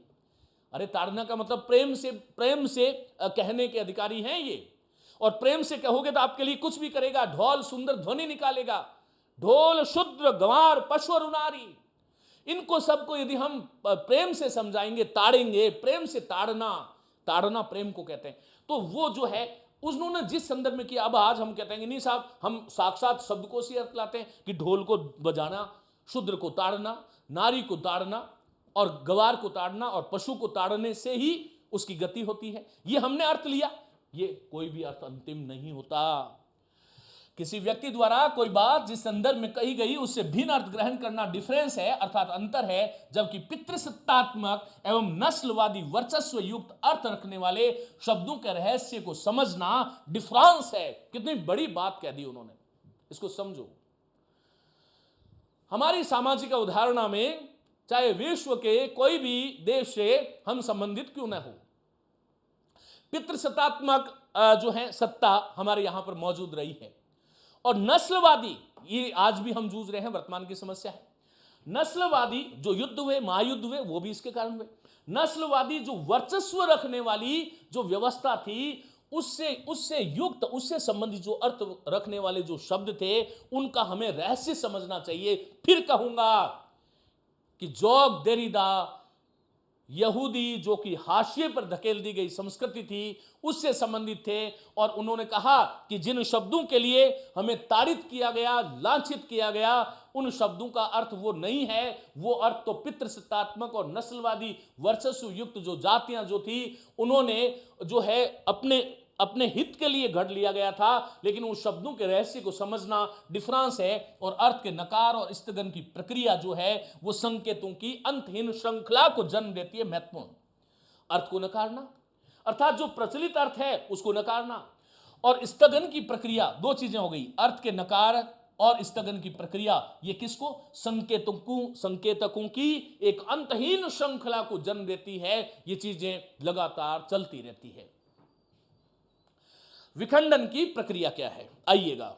अरे ताड़ना का मतलब प्रेम से कहने के अधिकारी हैं ये, और प्रेम से कहोगे तो आपके लिए कुछ भी करेगा। ढोल सुंदर ध्वनि निकालेगा, ढोल शूद्र गंवार पशु और नारी, इनको सबको यदि हम प्रेम से समझाएंगे, ताड़ेंगे, प्रेम से ताड़ना, ताड़ना प्रेम को कहते हैं, तो वो जो है उन्होंने जिस संदर्भ में किया। अब आज हम कहते हैं नहीं साहब, हम साक्षात शब्द को से अर्थ लाते हैं कि ढोल को बजाना, शूद्र को ताड़ना, नारी को ताड़ना, और गवार को ताड़ना और पशु को ताड़ने से ही उसकी गति होती है। ये हमने अर्थ लिया, ये कोई भी अर्थ अंतिम नहीं होता। किसी व्यक्ति द्वारा कोई बात जिस संदर्भ में कही गई उससे भिन्न अर्थ ग्रहण करना डिफरेंस है, अर्थात अंतर है। जबकि पितृसत्तात्मक एवं नस्लवादी वर्चस्व युक्त अर्थ रखने वाले शब्दों के रहस्य को समझना डिफरेंस है। कितनी बड़ी बात कह दी उन्होंने, इसको समझो। हमारी सामाजिक उदाहरणा में चाहे विश्व के कोई भी देश से हम संबंधित क्यों न हो, पितृसत्तात्मक जो है सत्ता हमारे यहां पर मौजूद रही है, और नस्लवादी, ये आज भी हम जूझ रहे हैं, वर्तमान की समस्या है। नस्लवादी जो युद्ध हुए, महायुद्ध हुए, वो भी इसके कारण हुए। नस्लवादी जो वर्चस्व रखने वाली जो व्यवस्था थी, उससे युक्त, उससे संबंधित जो अर्थ रखने वाले जो शब्द थे, उनका हमें रहस्य समझना चाहिए। फिर कहूंगा कि जोग देरिदा यहूदी जो कि हाशिए पर धकेल दी गई संस्कृति थी, उससे संबंधित थे, और उन्होंने कहा कि जिन शब्दों के लिए हमें ताड़ित किया गया, लांछित किया गया, उन शब्दों का अर्थ वो नहीं है। वो अर्थ तो पितृसत्तात्मक और नस्लवादी वर्चस्व युक्त जो जातियां जो थी, उन्होंने जो है अपने हित के लिए घड़ लिया गया था। लेकिन उन शब्दों के रहस्य को समझना डिफरेंस है, और अर्थ के नकार और स्थगन की प्रक्रिया जो है वो संकेतों की अंतहीन श्रृंखला को जन्म देती है। महत्वपूर्ण, अर्थ को नकारना अर्थात जो प्रचलित अर्थ है उसको नकारना, और स्थगन की प्रक्रिया, दो चीजें हो गई, अर्थ के नकार और स्थगन की प्रक्रिया। ये किसको? संकेतकों की एक अंतहीन श्रृंखला को जन्म देती है। ये चीजें लगातार चलती रहती है। विखंडन की प्रक्रिया क्या है, आइएगा।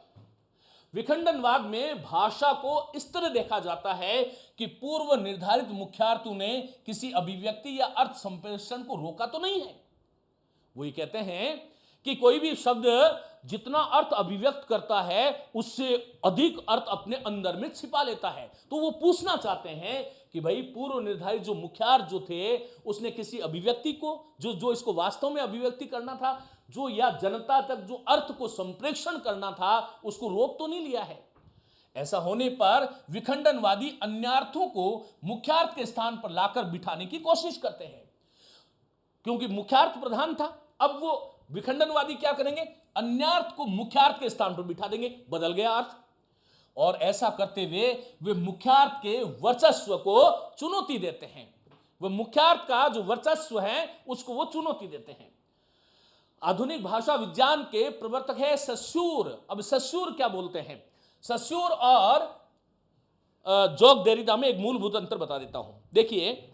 विखंडनवाद में भाषा को इस तरह देखा जाता है कि पूर्व निर्धारित मुख्यार्थों ने किसी अभिव्यक्ति या अर्थ संप्रेषण को रोका तो नहीं है। वो ये कहते हैं कि कोई भी शब्द जितना अर्थ अभिव्यक्त करता है उससे अधिक अर्थ अपने अंदर में छिपा लेता है। तो वो पूछना चाहते हैं कि भाई पूर्व निर्धारित जो मुख्यार्थ जो थे, उसने किसी अभिव्यक्ति को जो इसको वास्तव में अभिव्यक्ति करना था, जो या जनता तक जो अर्थ को संप्रेषण करना था, उसको रोक तो नहीं लिया है। ऐसा होने पर विखंडनवादी अन्यार्थों को मुख्यार्थ के स्थान पर लाकर बिठाने की कोशिश करते हैं, क्योंकि मुख्यार्थ प्रधान था। अब वो विखंडनवादी क्या करेंगे? अन्यार्थ को मुख्यार्थ के स्थान पर बिठा देंगे, बदल गया अर्थ। और ऐसा करते हुए वे मुख्यार्थ के वर्चस्व को चुनौती देते हैं। वह मुख्यार्थ का जो वर्चस्व है उसको वो चुनौती देते हैं। आधुनिक भाषा विज्ञान के प्रवर्तक है सस्सूर। अब सस्सूर क्या बोलते हैं? सस्सूर और जोग देरिदा में एक मूलभूत अंतर बता देता हूं। देखिए,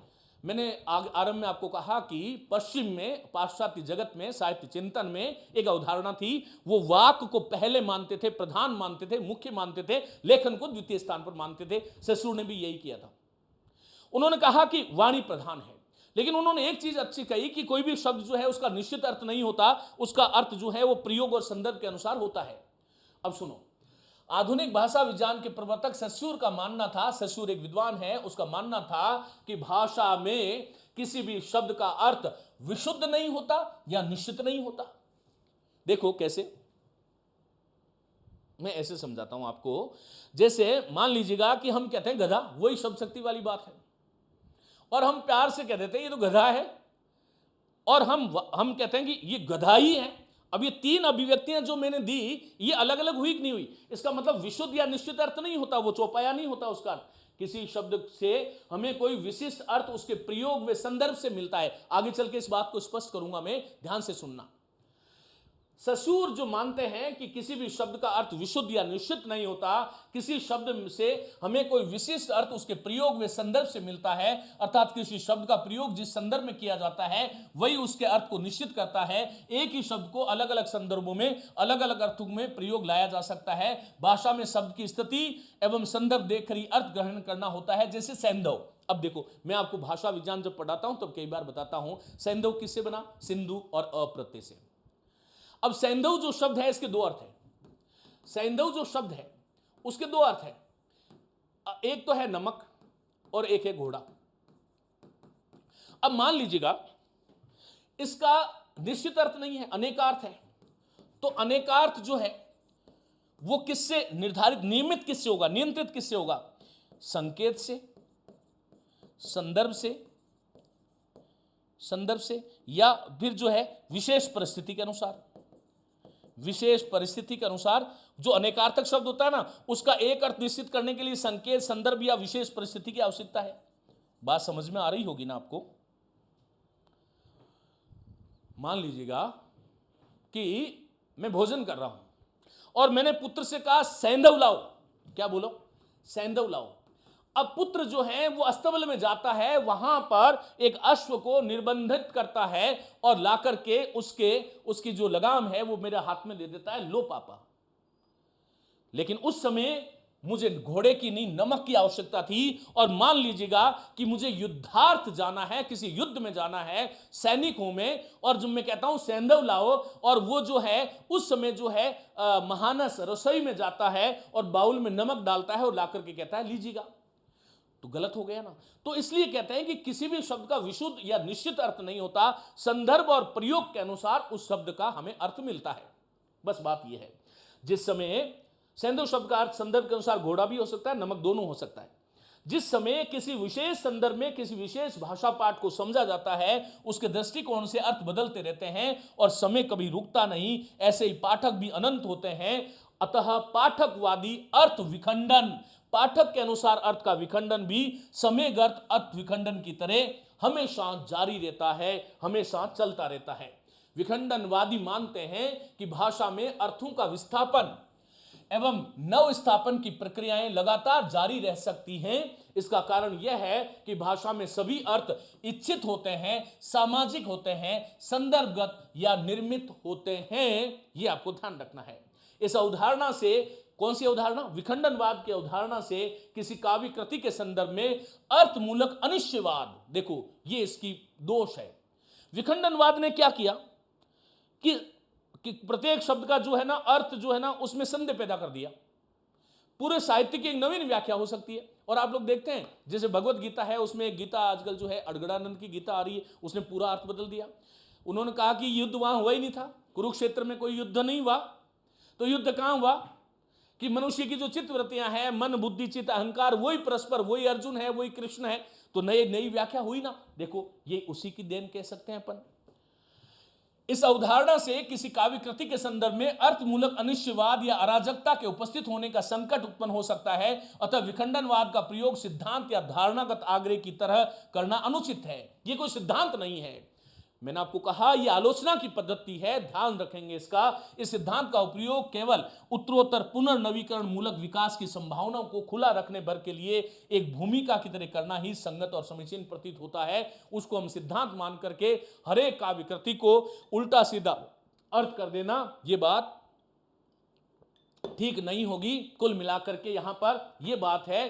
मैंने आरंभ में आपको कहा कि पश्चिम में, पाश्चात्य जगत में, साहित्य चिंतन में एक अवधारणा थी। वो वाक को पहले मानते थे, प्रधान मानते थे, मुख्य मानते थे, लेखन को द्वितीय स्थान पर मानते थे। सस्सूर ने भी यही किया था। उन्होंने कहा कि वाणी प्रधान है, लेकिन उन्होंने एक चीज अच्छी कही कि कोई भी शब्द जो है उसका निश्चित अर्थ नहीं होता, उसका अर्थ जो है वो प्रयोग और संदर्भ के अनुसार होता है। अब सुनो, आधुनिक भाषा विज्ञान के प्रवर्तक सस्सूर का मानना था, सस्सूर एक विद्वान है, उसका मानना था कि भाषा में किसी भी शब्द का अर्थ विशुद्ध नहीं होता या निश्चित नहीं होता। देखो कैसे, मैं ऐसे समझाता हूं आपको। जैसे मान लीजिएगा कि हम कहते हैं गधा, वही शब्द शक्ति वाली बात है, और हम प्यार से कह देते हैं ये तो गधा है, और हम कहते हैं कि ये गधा ही है। अब ये तीन अभिव्यक्तियां जो मैंने दी, ये अलग अलग हुई कि नहीं हुई? इसका मतलब विशुद्ध या निश्चित अर्थ नहीं होता, वो चौपाया नहीं होता उसका। किसी शब्द से हमें कोई विशिष्ट अर्थ उसके प्रयोग व संदर्भ से मिलता है। आगे चल के इस बात को स्पष्ट करूंगा मैं, ध्यान से सुनना। ससुर जो मानते हैं कि किसी भी शब्द का अर्थ विशुद्ध या निश्चित नहीं होता, किसी शब्द से हमें कोई विशिष्ट अर्थ उसके प्रयोग व संदर्भ से मिलता है, अर्थात किसी शब्द का प्रयोग जिस संदर्भ में किया जाता है वही उसके अर्थ को निश्चित करता है। एक ही शब्द को अलग अलग संदर्भों में अलग अलग अर्थों में प्रयोग लाया जा सकता है। भाषा में शब्द की स्थिति एवं संदर्भ देखकर ही अर्थ ग्रहण करना होता है, जैसे सैंधव। अब देखो, मैं आपको भाषा विज्ञान जब पढ़ाता हूं तब कई बार बताता हूं सैंधव किससे बना, सिंधु और अप्रत्यय से। अब सैंधव जो शब्द है इसके दो अर्थ है। सैंधव जो शब्द है उसके दो अर्थ है, एक तो है नमक और एक है घोड़ा। अब मान लीजिएगा इसका निश्चित अर्थ नहीं है, अनेकार्थ है। तो अनेकार्थ जो है वो किससे निर्धारित, नियमित किससे होगा, नियंत्रित किससे होगा? संकेत से, संदर्भ से या फिर जो है विशेष परिस्थिति के अनुसार। विशेष परिस्थिति के अनुसार जो अनेकार्थक शब्द होता है ना, उसका एक अर्थ निश्चित करने के लिए संकेत, संदर्भ या विशेष परिस्थिति की आवश्यकता है। बात समझ में आ रही होगी ना आपको? मान लीजिएगा कि मैं भोजन कर रहा हूं और मैंने पुत्र से कहा सैंधव लाओ। क्या बोलो? सैंधव लाओ। अब पुत्र जो है वो अस्तबल में जाता है, वहां पर एक अश्व को निर्बंधित करता है और लाकर के उसकी जो लगाम है वो मेरे हाथ में दे देता है, लो पापा। लेकिन उस समय मुझे घोड़े की नहीं नमक की आवश्यकता थी। और मान लीजिएगा कि मुझे युद्धार्थ जाना है, किसी युद्ध में जाना है सैनिकों में, और जब मैं कहता हूं सैंधव लाओ, और वो जो है उस समय जो है महानस रसोई में जाता है और बाउल में नमक डालता है और लाकर के कहता है लीजिएगा, तो गलत हो गया ना। तो इसलिए कहते हैं कि किसी भी शब्द का विशुद्ध या निश्चित अर्थ नहीं होता, संदर्भ और प्रयोग के अनुसार उस शब्द का हमें अर्थ मिलता है। बस बात यह है। जिस समय सैंधव शब्द का अर्थ संदर्भ के अनुसार घोड़ा भी हो सकता है, नमक दोनों हो सकता है। जिस समय किसी विशेष संदर्भ में किसी विशेष भाषा पाठ को समझा जाता है, उसके दृष्टिकोण से अर्थ बदलते रहते हैं और समय कभी रुकता नहीं। ऐसे ही पाठक भी अनंत होते हैं। अतः पाठकवादी अर्थ विखंडन, पाठक के अनुसार अर्थ का विखंडन भी समयगत अर्थ विखंडन की तरह हमेशा जारी रहता है, हमेशा चलता रहता है। विखंडनवादी मानते हैं कि भाषा में अर्थों का विस्थापन एवं नव स्थापन की प्रक्रियाएं लगातार जारी रह सकती हैं। इसका कारण यह है कि भाषा में सभी अर्थ इच्छित होते हैं, सामाजिक होते हैं, संदर्भगत या निर्मित होते हैं। यह आपको ध्यान रखना है। इस अवधारणा से, कौन सी अवधारणा? विखंडनवाद की अवधारणा से किसी काव्य कृति के संदर्भ में अर्थमूलक अनिश्चयवाद, देखो ये इसकी दोष है। विखंडनवाद ने क्या किया कि प्रत्येक शब्द का जो है ना अर्थ जो है ना उसमें संदेह पैदा कर दिया। पूरे साहित्य की एक नवीन व्याख्या हो सकती है। और आप लोग देखते हैं जैसे भगवत गीता है, उसमें एक गीता आजकल जो है अड़गड़ानंद की गीता आ रही है, उसने पूरा अर्थ बदल दिया। उन्होंने कहा कि युद्ध वहां हुआ ही नहीं था, कुरुक्षेत्र में कोई युद्ध नहीं हुआ, तो युद्ध कहां हुआ? कि मनुष्य की जो चित्तवृत्तियां हैं, मन बुद्धि चित्त अहंकार, वही परस्पर, वही अर्जुन है, वही कृष्ण है, तो नई व्याख्या हुई ना। देखो ये उसी की देन कह सकते हैं अपन। इस अवधारणा से किसी काव्य कृति के संदर्भ में अर्थमूलक अनिश्चयवाद या अराजकता के उपस्थित होने का संकट उत्पन्न हो सकता है। अतः विखंडनवाद का प्रयोग सिद्धांत या धारणागत आग्रह की तरह करना अनुचित है। यह कोई सिद्धांत नहीं है। मैंने आपको कहा यह आलोचना की पद्धति है, ध्यान रखेंगे इसका। इस सिद्धांत का उपयोग केवल उत्तरोत्तर पुनर्नवीकरण मूलक विकास की संभावनाओं को खुला रखने भर के लिए एक भूमिका की तरह करना ही संगत और समीचीन प्रतीत होता है। उसको हम सिद्धांत मान करके हर एक काव्य कृति को उल्टा सीधा अर्थ कर देना, ये बात ठीक नहीं होगी। कुल मिलाकर के यहां पर यह बात है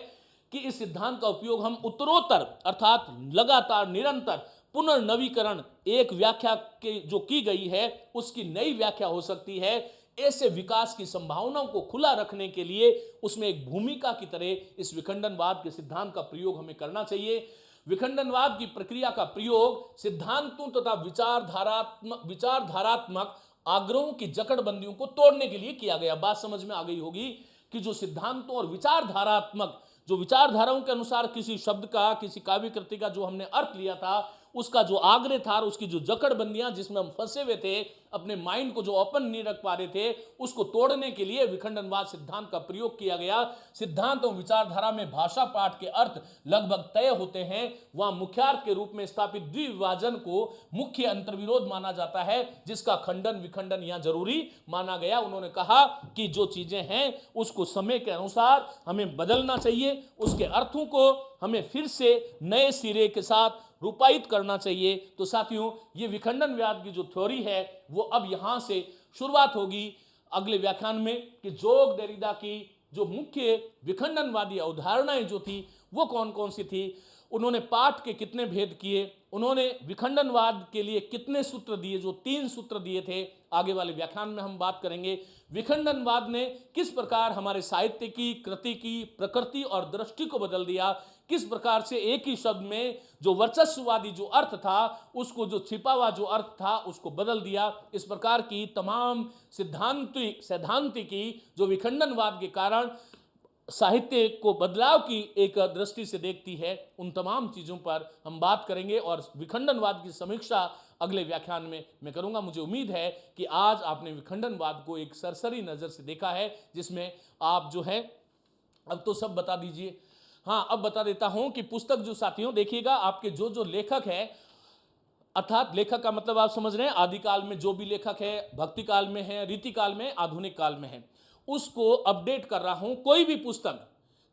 कि इस सिद्धांत का उपयोग हम उत्तरोत्तर अर्थात लगातार निरंतर पुनर्नवीकरण, एक व्याख्या के जो की गई है उसकी नई व्याख्या हो सकती है, ऐसे विकास की संभावनाओं को खुला रखने के लिए उसमें एक भूमिका की तरह इस विखंडनवाद के सिद्धांत का प्रयोग हमें करना चाहिए। विखंडनवाद की प्रक्रिया का प्रयोग सिद्धांतों तथा विचारधारात्मक आग्रहों की जकड़बंदियों को तोड़ने के लिए किया गया। बात समझ में आ गई होगी कि जो सिद्धांतों और विचारधारात्मक, जो विचारधाराओं के अनुसार किसी शब्द का, किसी काव्य कृति का जो हमने अर्थ लिया था, उसका जो आग्रह था, उसकी जो जकड़बंदियां जिसमें हम फंसे हुए थे, अपने माइंड को जो ओपन नहीं रख पा रहे थे, उसको तोड़ने के लिए विखंडनवाद सिद्धांत का प्रयोग किया गया। सिद्धांतों विचारधारा में भाषा पाठ के अर्थ लगभग तय होते हैं, वहां मुख्यार्थ के रूप में स्थापित द्विविभाजन को मुख्य अंतर्विरोध माना जाता है, जिसका खंडन विखंडन यहां जरूरी माना गया। उन्होंने कहा कि जो चीजें हैं उसको समय के अनुसार हमें बदलना चाहिए, उसके अर्थों को हमें फिर से नए सिरे के साथ रूपायित करना चाहिए। तो साथियों, ये विखंडनवाद की जो थ्योरी है वो अब यहां से शुरुआत होगी अगले व्याख्यान में कि जोग डेरिडा की जो मुख्य विखंडनवादी अवधारणाएं जो थी वो कौन कौन सी थी, उन्होंने पाठ के कितने भेद किए, उन्होंने विखंडनवाद के लिए कितने सूत्र दिए, जो 3 सूत्र दिए थे, आगे वाले व्याख्यान में हम बात करेंगे। विखंडनवाद ने किस प्रकार हमारे साहित्य की, कृति की प्रकृति और दृष्टि को बदल दिया, किस प्रकार से एक ही शब्द में जो वर्चस्ववादी जो अर्थ था उसको, जो छिपा हुआ जो अर्थ था उसको बदल दिया। इस प्रकार की तमाम सैद्धांतिकी जो विखंडनवाद के कारण साहित्य को बदलाव की एक दृष्टि से देखती है, उन तमाम चीज़ों पर हम बात करेंगे और विखंडनवाद की समीक्षा अगले व्याख्यान में मैं करूंगा। मुझे उम्मीद है कि आज आपने विखंडनवाद को एक सरसरी नज़र से देखा है, जिसमें आप जो है, अब तो सब बता दीजिए, हाँ अब बता देता हूं कि पुस्तक जो साथियों देखिएगा, आपके जो जो लेखक है, अर्थात लेखक का मतलब आप समझ रहे हैं, आदिकाल में जो भी लेखक है, भक्ति काल में है, रीति काल में, आधुनिक काल में है, उसको अपडेट कर रहा हूं। कोई भी पुस्तक,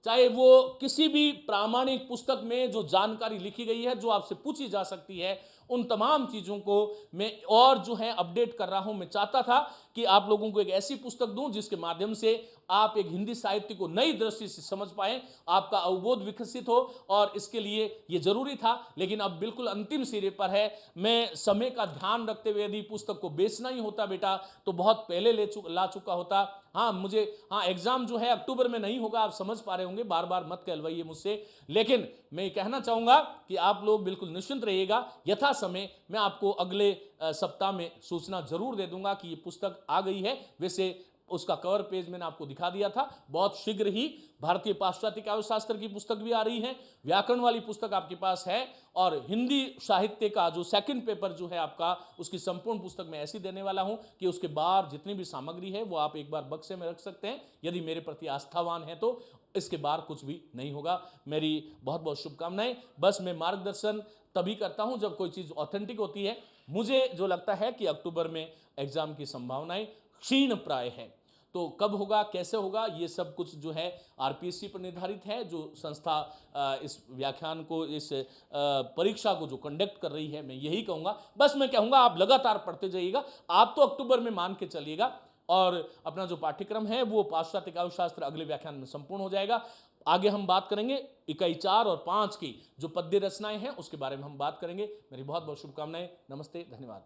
चाहे वो किसी भी प्रामाणिक पुस्तक में जो जानकारी लिखी गई है, जो आपसे पूछी जा सकती है, उन तमाम चीज़ों को मैं और जो है अपडेट कर रहा हूं। मैं चाहता था कि आप लोगों को एक ऐसी पुस्तक दूं जिसके माध्यम से आप एक हिंदी साहित्य को नई दृष्टि से समझ पाएं, आपका अवबोध विकसित हो, और इसके लिए ये जरूरी था। लेकिन अब बिल्कुल अंतिम सिरे पर है। मैं समय का ध्यान रखते हुए यदि पुस्तक को बेचना ही होता बेटा तो बहुत पहले ला चुका होता। हाँ, एग्जाम जो है अक्टूबर में नहीं होगा, आप समझ पा रहे होंगे, बार बार मत कहलवाइए मुझसे। लेकिन मैं ये कहना चाहूंगा कि आप लोग बिल्कुल निश्चिंत रहिएगा, यथा समय मैं आपको अगले सप्ताह में सूचना जरूर दे दूंगा कि ये पुस्तक आ गई है। वैसे उसका कवर पेज मैंने आपको दिखा दिया था। बहुत शीघ्र ही भारतीय पाश्चात्य काव्य शास्त्र की पुस्तक भी आ रही है, व्याकरण वाली पुस्तक आपके पास है, और हिंदी साहित्य का जो सेकंड पेपर जो है आपका, उसकी संपूर्ण पुस्तक मैं ऐसी देने वाला हूं कि उसके बाहर जितनी भी सामग्री है वो आप एक बार बक्से में रख सकते हैं, यदि मेरे प्रति आस्थावान है तो। इसके बाहर कुछ भी नहीं होगा। मेरी बहुत बहुत शुभकामनाएं। बस मैं मार्गदर्शन तभी करता हूं जब कोई चीज़ ऑथेंटिक होती है। मुझे जो लगता है कि अक्टूबर में एग्जाम की संभावनाएं क्षीण प्राय है। तो कब होगा, कैसे होगा, ये सब कुछ जो है आरपीएससी पर निर्धारित है। जो संस्था इस व्याख्यान को, इस परीक्षा को जो कंडक्ट कर रही है, मैं यही कहूँगा, बस मैं कहूँगा आप लगातार पढ़ते जाइएगा। आप तो अक्टूबर में मान के चलिएगा, और अपना जो पाठ्यक्रम है वो पाश्चात्य काव्य शास्त्र अगले व्याख्यान में संपूर्ण हो जाएगा। आगे हम बात करेंगे इकाई 4 और 5 की जो पद्य रचनाएं हैं उसके बारे में हम बात करेंगे। मेरी बहुत बहुत शुभकामनाएं। नमस्ते, धन्यवाद।